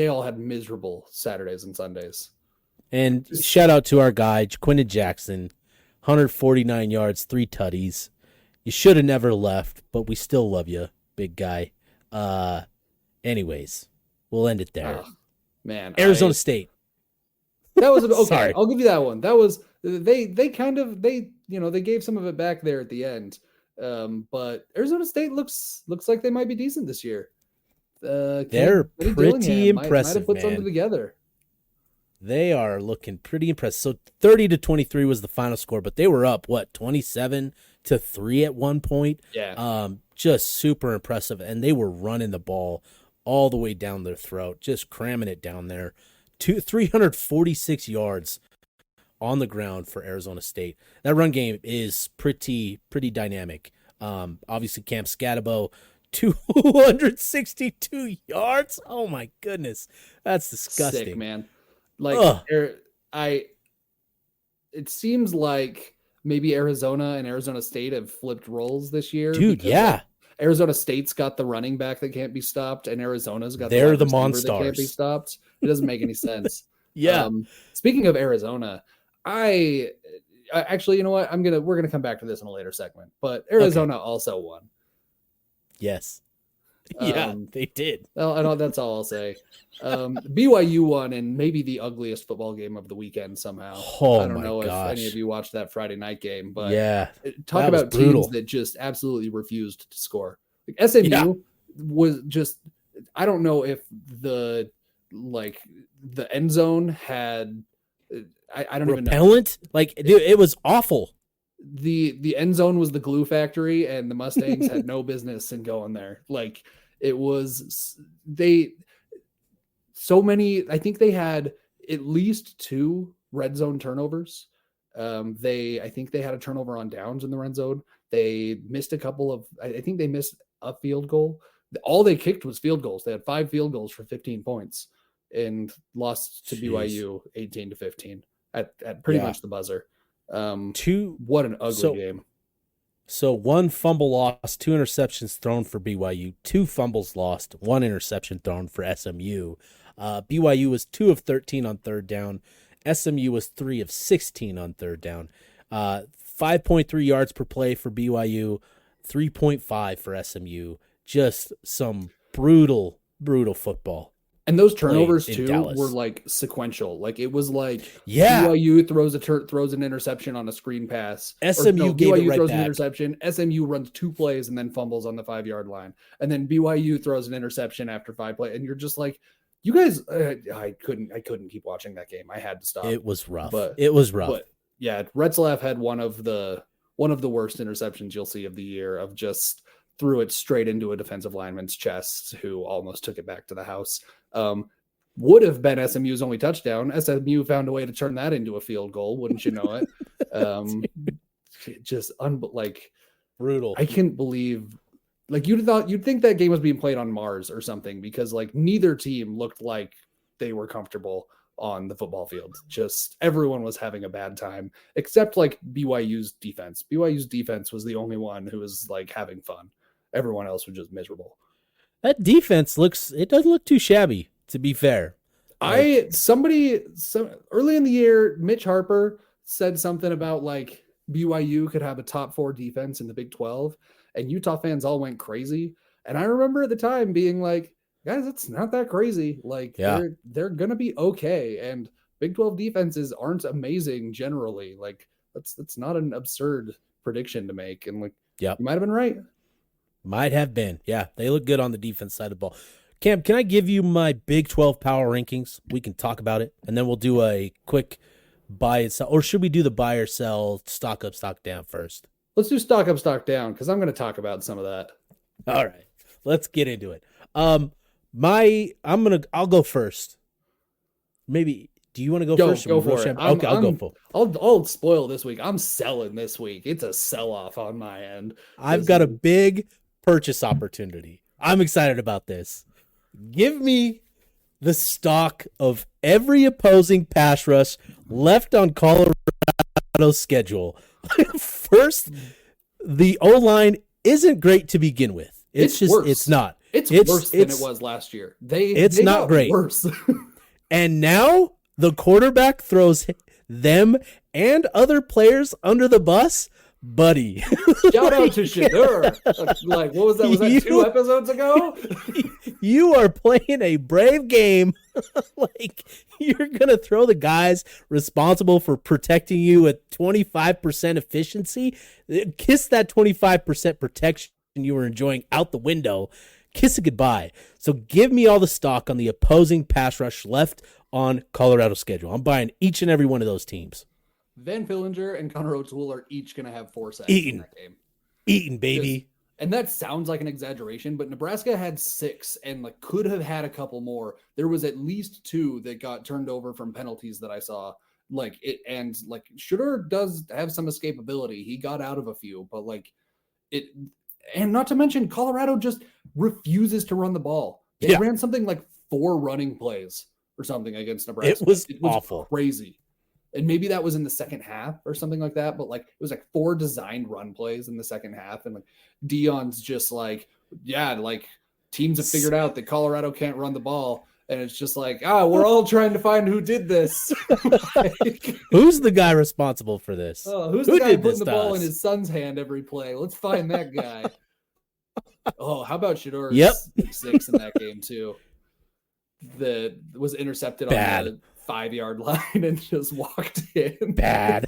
all had miserable Saturdays and Sundays. And shout out to our guy, Jaquindon Jackson, 149 yards, 3 tutties. You should have never left, but we still love you, big guy. Anyways, we'll end it there. Man, Arizona State. That was okay. Sorry. I'll give you that one. That was they gave some of it back there at the end. But Arizona State looks like they might be decent this year. They're pretty impressive. Might have put something together. They are looking pretty impressive. So 30-23 was the final score, but they were up 27-3 at one point. Yeah. just super impressive. And they were running the ball all the way down their throat, just cramming it down there. 346 yards on the ground for Arizona State. That run game is pretty dynamic. Obviously, Camp Scatabo, 262 yards. Oh my goodness, that's disgusting, sick, man. Like, it seems like maybe Arizona and Arizona State have flipped roles this year. Dude, yeah. Like, Arizona State's got the running back that can't be stopped, and Arizona's got They're the receiver Monstars that can't be stopped. It doesn't make any sense. Yeah. Speaking of Arizona, I actually, you know what? We're gonna come back to this in a later segment. But Arizona also won. Yes. Yeah, they did. Well, that's all I'll say. BYU won in maybe the ugliest football game of the weekend somehow. I don't know if any of you watched that Friday night game, but talk about teams that just absolutely refused to score. Like SMU was just, I don't know if the end zone had, I don't even know. Repellent? Like, dude, it was awful. The end zone was the glue factory, and the Mustangs had no business in going there. Like, it was I think they had at least 2 red zone turnovers. I think they had a turnover on downs in the red zone. They missed a couple of, I think they missed a field goal. All they kicked was field goals. They had 5 field goals for 15 points and lost to BYU 18-15 at pretty much the buzzer. What an ugly game. So 1 fumble lost, 2 interceptions thrown for BYU, 2 fumbles lost, 1 interception thrown for SMU. BYU was 2 of 13 on third down. SMU was 3 of 16 on third down. 5.3 yards per play for BYU, 3.5 for SMU. Just some brutal football. And those turnovers too were like sequential. Like, it was like BYU throws an interception on a screen pass. BYU throws an interception. SMU runs 2 plays and then fumbles on the 5-yard line. And then BYU throws an interception after 5 plays. And you're just like, you guys, I couldn't keep watching that game. I had to stop. It was rough. But yeah, Retzlaff had one of the worst interceptions you'll see of the year, of just threw it straight into a defensive lineman's chest who almost took it back to the house. Would have been SMU's only touchdown. SMU found a way to turn that into a field goal. Wouldn't you know it? Just brutal. I can't believe, like, you'd think that game was being played on Mars or something, because like neither team looked like they were comfortable on the football field. Just everyone was having a bad time, except like BYU's defense. BYU's defense was the only one who was like having fun. Everyone else was just miserable. That defense doesn't look too shabby, to be fair. Early in the year, Mitch Harper said something about like BYU could have a top 4 defense in the Big 12, and Utah fans all went crazy. And I remember at the time being like, guys, it's not that crazy. Like, they're going to be okay. And Big 12 defenses aren't amazing generally. Like, that's not an absurd prediction to make. And like, you might have been right. Might have been. Yeah, they look good on the defense side of the ball. Cam, can I give you my Big 12 power rankings? We can talk about it, and then we'll do a quick buy and sell. Or should we do the buy or sell, stock up, stock down first? Let's do stock up, stock down, because I'm going to talk about some of that. All right, let's get into it. I'll go first. Maybe. Do you want to go first? Go for it. Okay, I'll go for it. I'll spoil this week. I'm selling this week. It's a sell-off on my end. I've got a big purchase opportunity. I'm excited about this. Give me the stock of every opposing pass rush left on Colorado's schedule. First, the O-line isn't great to begin with. It's not. It's worse than it was last year. It's not great. Worse. And now the quarterback throws them and other players under the bus. Buddy. Shout out to Shadur. Like, what was that? Was that 2 episodes ago? You are playing a brave game. Like, you're going to throw the guys responsible for protecting you at 25% efficiency. Kiss that 25% protection you were enjoying out the window. Kiss it goodbye. So give me all the stock on the opposing pass rush left on Colorado's schedule. I'm buying each and every one of those teams. Van Fillinger and Connor O'Toole are each going to have 4 sacks in that game. Eating, baby. And that sounds like an exaggeration, but Nebraska had 6 and like could have had a couple more. There was at least 2 that got turned over from penalties that I saw. Like it, and like Shooter does have some escapability. He got out of a few, but like it, and not to mention Colorado just refuses to run the ball. They ran something like 4 running plays or something against Nebraska. It was awful, crazy. And maybe that was in the second half or something like that. But like, it was like 4 designed run plays in the second half. And like Dion's just like, yeah, like teams have figured out that Colorado can't run the ball. And it's just like, we're all trying to find who did this. Like, who's the guy responsible for this? Who's the guy putting the ball in his son's hand every play? Let's find that guy. How about Shador's 6 in that game too? That was intercepted on the 5-yard line and just walked in. Bad.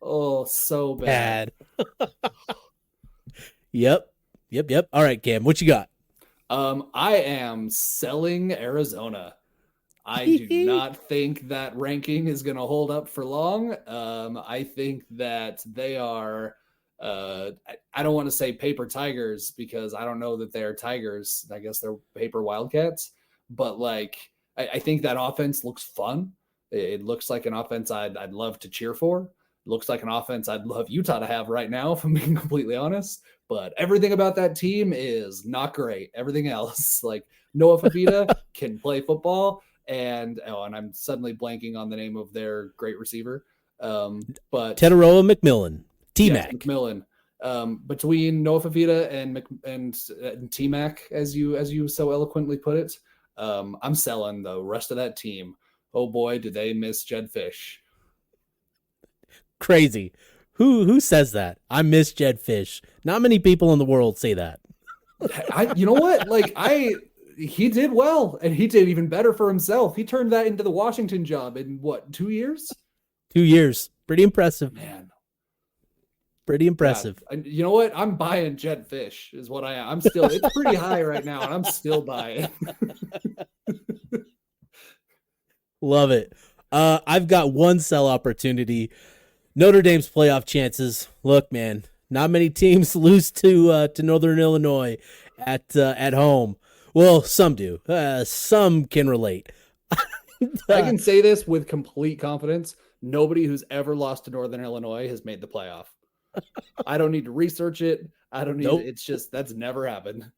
So bad. Yep. All right, Cam, what you got? I am selling Arizona. I do not think that ranking is going to hold up for long. I think that they are, I don't want to say paper tigers because I don't know that they're tigers. I guess they're paper wildcats. But like, I think that offense looks fun. It looks like an offense I'd love to cheer for. It looks like an offense I'd love Utah to have right now, if I'm being completely honest. But everything about that team is not great. Everything else, like Noah Fafita can play football, and I'm suddenly blanking on the name of their great receiver. But Teteroa McMillan, T-Mac. Yeah, McMillan. Between Noah Fafita and T-Mac, as you so eloquently put it, I'm selling the rest of that team. Oh boy, do they miss Jed Fish. Crazy. Who says that? I miss Jed Fish. Not many people in the world say that. You know what? Like he did well, and he did even better for himself. He turned that into the Washington job in what, 2 years? 2 years. Pretty impressive. Man. Pretty impressive. Yeah. You know what? I'm buying Jed Fish is what I am. I'm still, it's pretty high right now, and I'm still buying. Love it. I've got one sell opportunity. Notre Dame's playoff chances. Look, man, not many teams lose to Northern Illinois at home. Well, some do. Some can relate. I can say this with complete confidence. Nobody who's ever lost to Northern Illinois has made the playoff. I don't need to research it. I don't need it. It's just, that's never happened.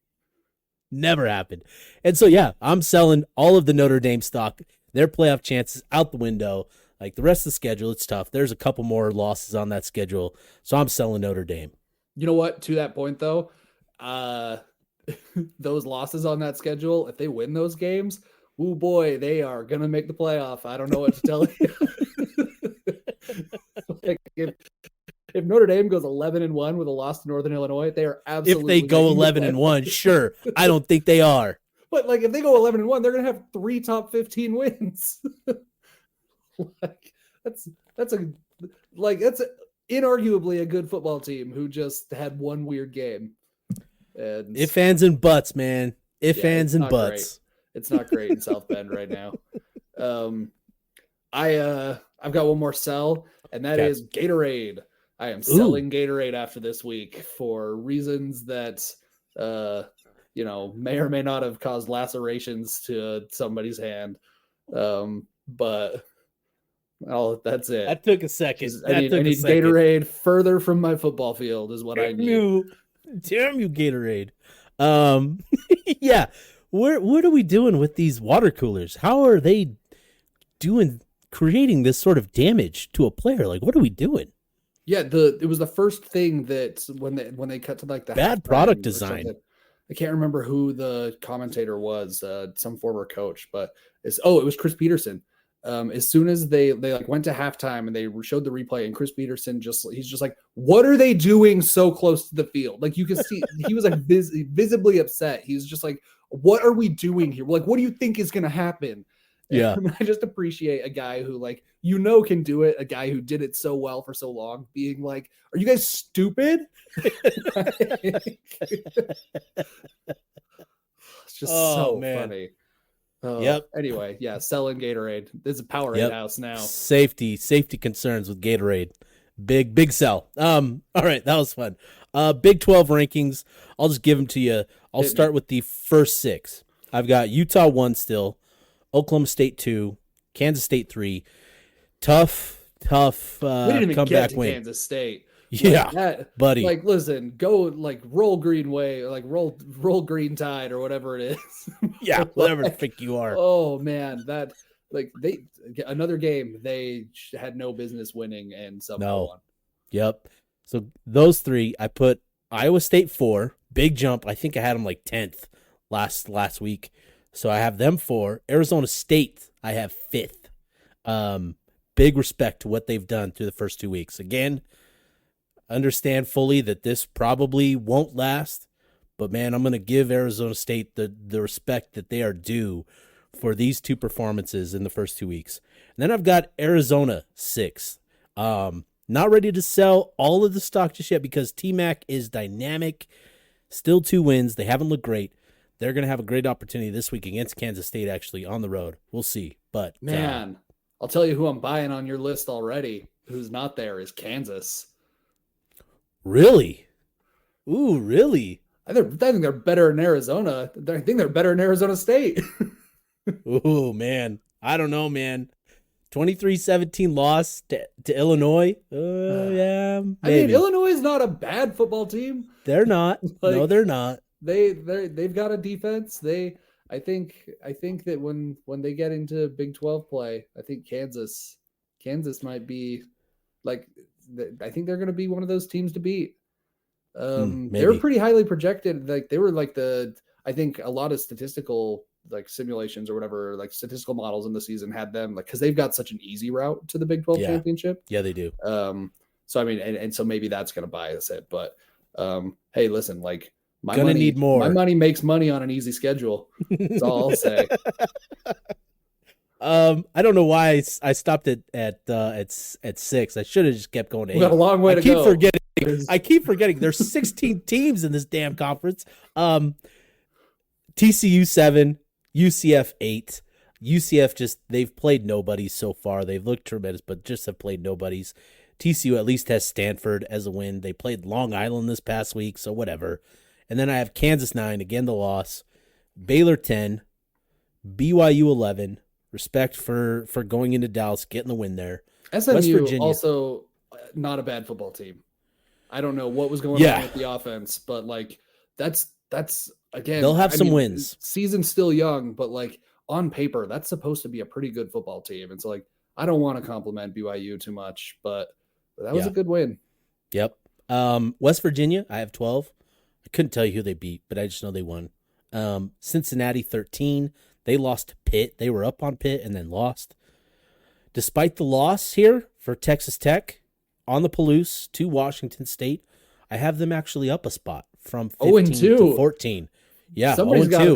Never happened. And so, yeah, I'm selling all of the Notre Dame stock. Their playoff chances out the window. Like the rest of the schedule, it's tough. There's a couple more losses on that schedule. So I'm selling Notre Dame. You know what? To that point, though, those losses on that schedule, if they win those games, oh boy, they are going to make the playoff. I don't know what to tell you. Like if Notre Dame goes 11-1 with a loss to Northern Illinois, they are absolutely. If they go 11-1, sure. I don't think they are. But like if they go 11-1, they're going to have 3 top 15 wins. Like that's inarguably a good football team who just had one weird game. And if fans and butts, man. If fans and butts. Great. It's not great in South Bend right now. I've got one more sell, and that is Gatorade. I am selling Gatorade after this week for reasons that may or may not have caused lacerations to somebody's hand. But that's it. That took a second. I need Gatorade further from my football field is what I need. Damn you, Gatorade. Yeah. What are we doing with these water coolers? How are they creating this sort of damage to a player? Like, what are we doing? Yeah, it was the first thing that when they cut to like the bad product design. I can't remember who the commentator was, some former coach, but it was Chris Peterson. As soon as they like went to halftime and they showed the replay, and Chris Peterson he's just like, what are they doing so close to the field? Like you can see he was like visibly upset. He's just like, what are we doing here? Like, what do you think is going to happen? Yeah. And I just appreciate a guy who can do it. A guy who did it so well for so long being like, are you guys stupid? It's just so funny. Yep. Anyway, yeah, selling Gatorade. There's a Powerade house now. Safety concerns with Gatorade. Big sell. All right, that was fun. Big 12 rankings. I'll just give them to you. I'll Hit me. start with the first six. I've got Utah 1 still, Oklahoma State 2, Kansas State 3. Tough We didn't even get comeback to win. Kansas State. Yeah, Like that, buddy. like listen, go like roll Green Way, like roll Green Tide or whatever it is. Yeah, But, whatever the like, frick you are. oh man, that like they another game they had no business winning and somehow No. won. Yep. So those three, I put Iowa State 4, big jump. I think I had them like 10th last week. So I have them 4. Arizona State, I have 5th. Big respect to what they've done through the first 2 weeks. Again, understand fully that this probably won't last, but man, I'm going to give Arizona State the respect that they are due for these 2 performances in the first 2 weeks. And then I've got Arizona 6th. Not ready to sell all of the stock just yet because T-Mac is dynamic. Still 2 wins. They haven't looked great. They're going to have a great opportunity this week against Kansas State, actually, on the road. We'll see. But Man, I'll tell you who I'm buying on your list already. Who's not there is Kansas. Really? Ooh, really? I think they're better in Arizona. I think they're better in Arizona State. Ooh, man. I don't know, man. 23-17 loss to Illinois. Yeah, maybe. I mean, Illinois is not a bad football team. They're not. No, they're not. They've got a defense. I think that when they get into Big 12 play, I think Kansas might be like I think they're going to be one of those teams to beat. They were pretty highly projected. Like they were like I think a lot of statistical like simulations or whatever, like statistical models in the season had them like because they've got such an easy route to the Big 12 championship. Yeah, they do. So I mean, and so maybe that's going to bias it. But hey, listen, like my money makes money on an easy schedule. That's all I'll say. I don't know why I stopped it at 6. I should have just kept going to 8. We got a long way to go. I keep forgetting. There's 16 teams in this damn conference. TCU 7, UCF 8. UCF they've played nobodies so far. They've looked tremendous, but just have played nobodies. TCU at least has Stanford as a win. They played Long Island this past week, so whatever. And then I have Kansas 9, again the loss. Baylor 10, BYU 11. Respect for going into Dallas, getting the win there. SMU also not a bad football team. I don't know what was going on with the offense, but like that's again they'll have some wins. Season's still young, but like on paper, that's supposed to be a pretty good football team. It's like I don't want to compliment BYU too much, but that was a good win. Yep. West Virginia, I have 12. I couldn't tell you who they beat, but I just know they won. Cincinnati 13. They lost to Pitt. They were up on Pitt and then lost. Despite the loss here for Texas Tech on the Palouse to Washington State, I have them actually up a spot from 15 to 14. Yeah, somebody's got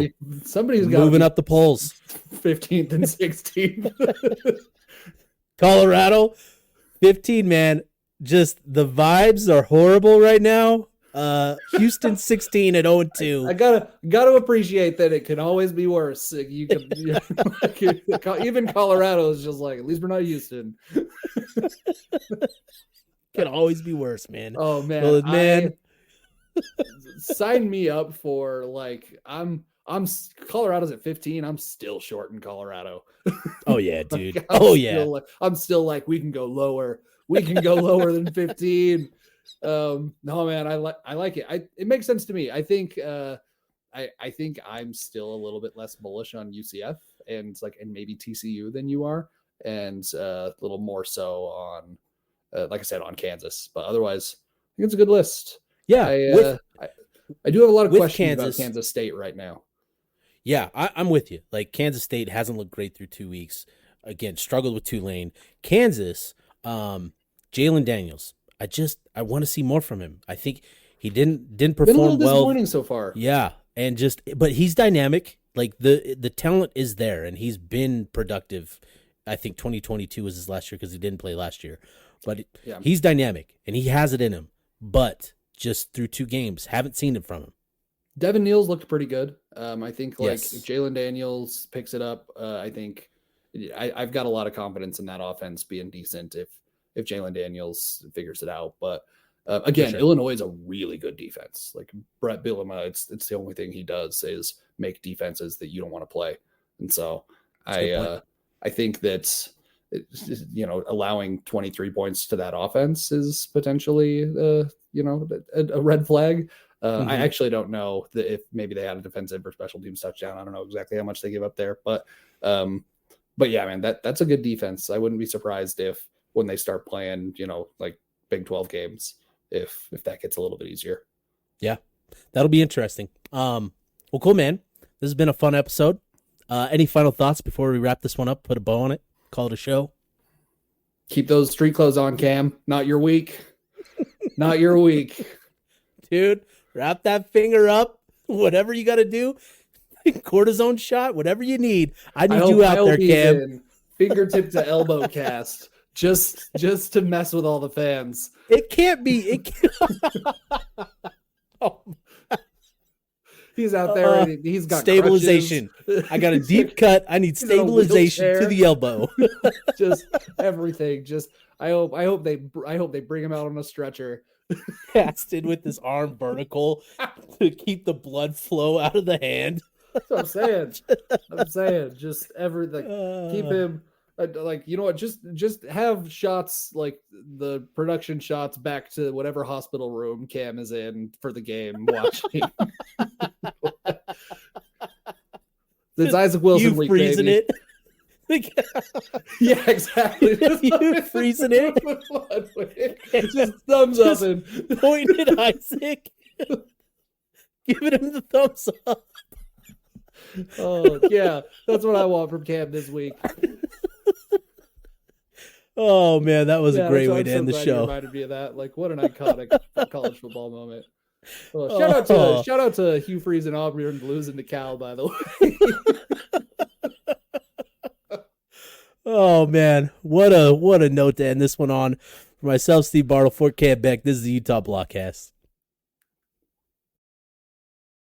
moving up the polls. 15th and 16th. Colorado, 15, man. Just the vibes are horrible right now. Houston 16 at 0-2. I gotta appreciate that it can always be worse. You can even Colorado is just like at least we're not Houston. Can always be worse, man. Oh man, well, man. Sign me up for like I'm Colorado's at 15. I'm still short in Colorado. Oh yeah, dude. Like, I'm still like we can go lower. We can go lower than 15. No man, I like it. It makes sense to me. I think I think I'm still a little bit less bullish on UCF and maybe TCU than you are, and a little more so on like I said on Kansas. But otherwise, I think it's a good list. Yeah, I do have a lot of questions Kansas, about Kansas State right now. Yeah, I'm with you. Like Kansas State hasn't looked great through 2 weeks. Again, struggled with Tulane. Kansas, Jalen Daniels. I want to see more from him. I think he didn't perform been a little well. Disappointing so far. Yeah, and but he's dynamic. Like the talent is there, and he's been productive. I think 2022 was his last year because he didn't play last year, but he's dynamic and he has it in him. But just through 2 games, haven't seen it from him. Devin Neal's looked pretty good. I think if Jalen Daniels picks it up, I think I've got a lot of confidence in that offense being decent if Jalen Daniels figures it out. But Again, sure. Illinois is a really good defense. Like Brett Bielema, it's the only thing he does is make defenses that you don't want to play. And so I think that allowing 23 points to that offense is potentially a red flag. I actually don't know if maybe they had a defensive or special teams touchdown. I don't know exactly how much they give up there, but yeah, man, that's a good defense. I wouldn't be surprised if when they start playing, like Big 12 games, if that gets a little bit easier. Yeah, that'll be interesting. Well, cool, man. This has been a fun episode. Any final thoughts before we wrap this one up? Put a bow on it. Call it a show. Keep those street clothes on, Cam. Not your week. Not your week. Dude, wrap that finger up. Whatever you got to do. Cortisone shot, whatever you need. I need you out there, Cam. Fingertip to elbow cast. Just to mess with all the fans. It can't be. Oh. He's out there. And he's got stabilization. I got a deep cut. I need stabilization to the elbow. Just everything. Just I hope they bring him out on a stretcher. Casted with his arm vertical to keep the blood flow out of the hand. That's what I'm saying. Just everything. Keep him. Like, you know what? Just have shots, like the production shots, back to whatever hospital room Cam is in for the game watching. It's Isaac Wilson week, freezing baby. it. Yeah, exactly. You freezing it. Just thumbs up and pointing at Isaac, giving him the thumbs up. Oh yeah, that's what I want from Cam this week. Oh man, that was a great way to end the show. Reminded me of that. Like, what an iconic college football moment. Well, shout out to Hugh Freeze and Auburn losing to Cal, by the way. Oh man, what a note to end this one on. For myself, Steve Bartle, for Cam Beck, this is the Utah Blockcast.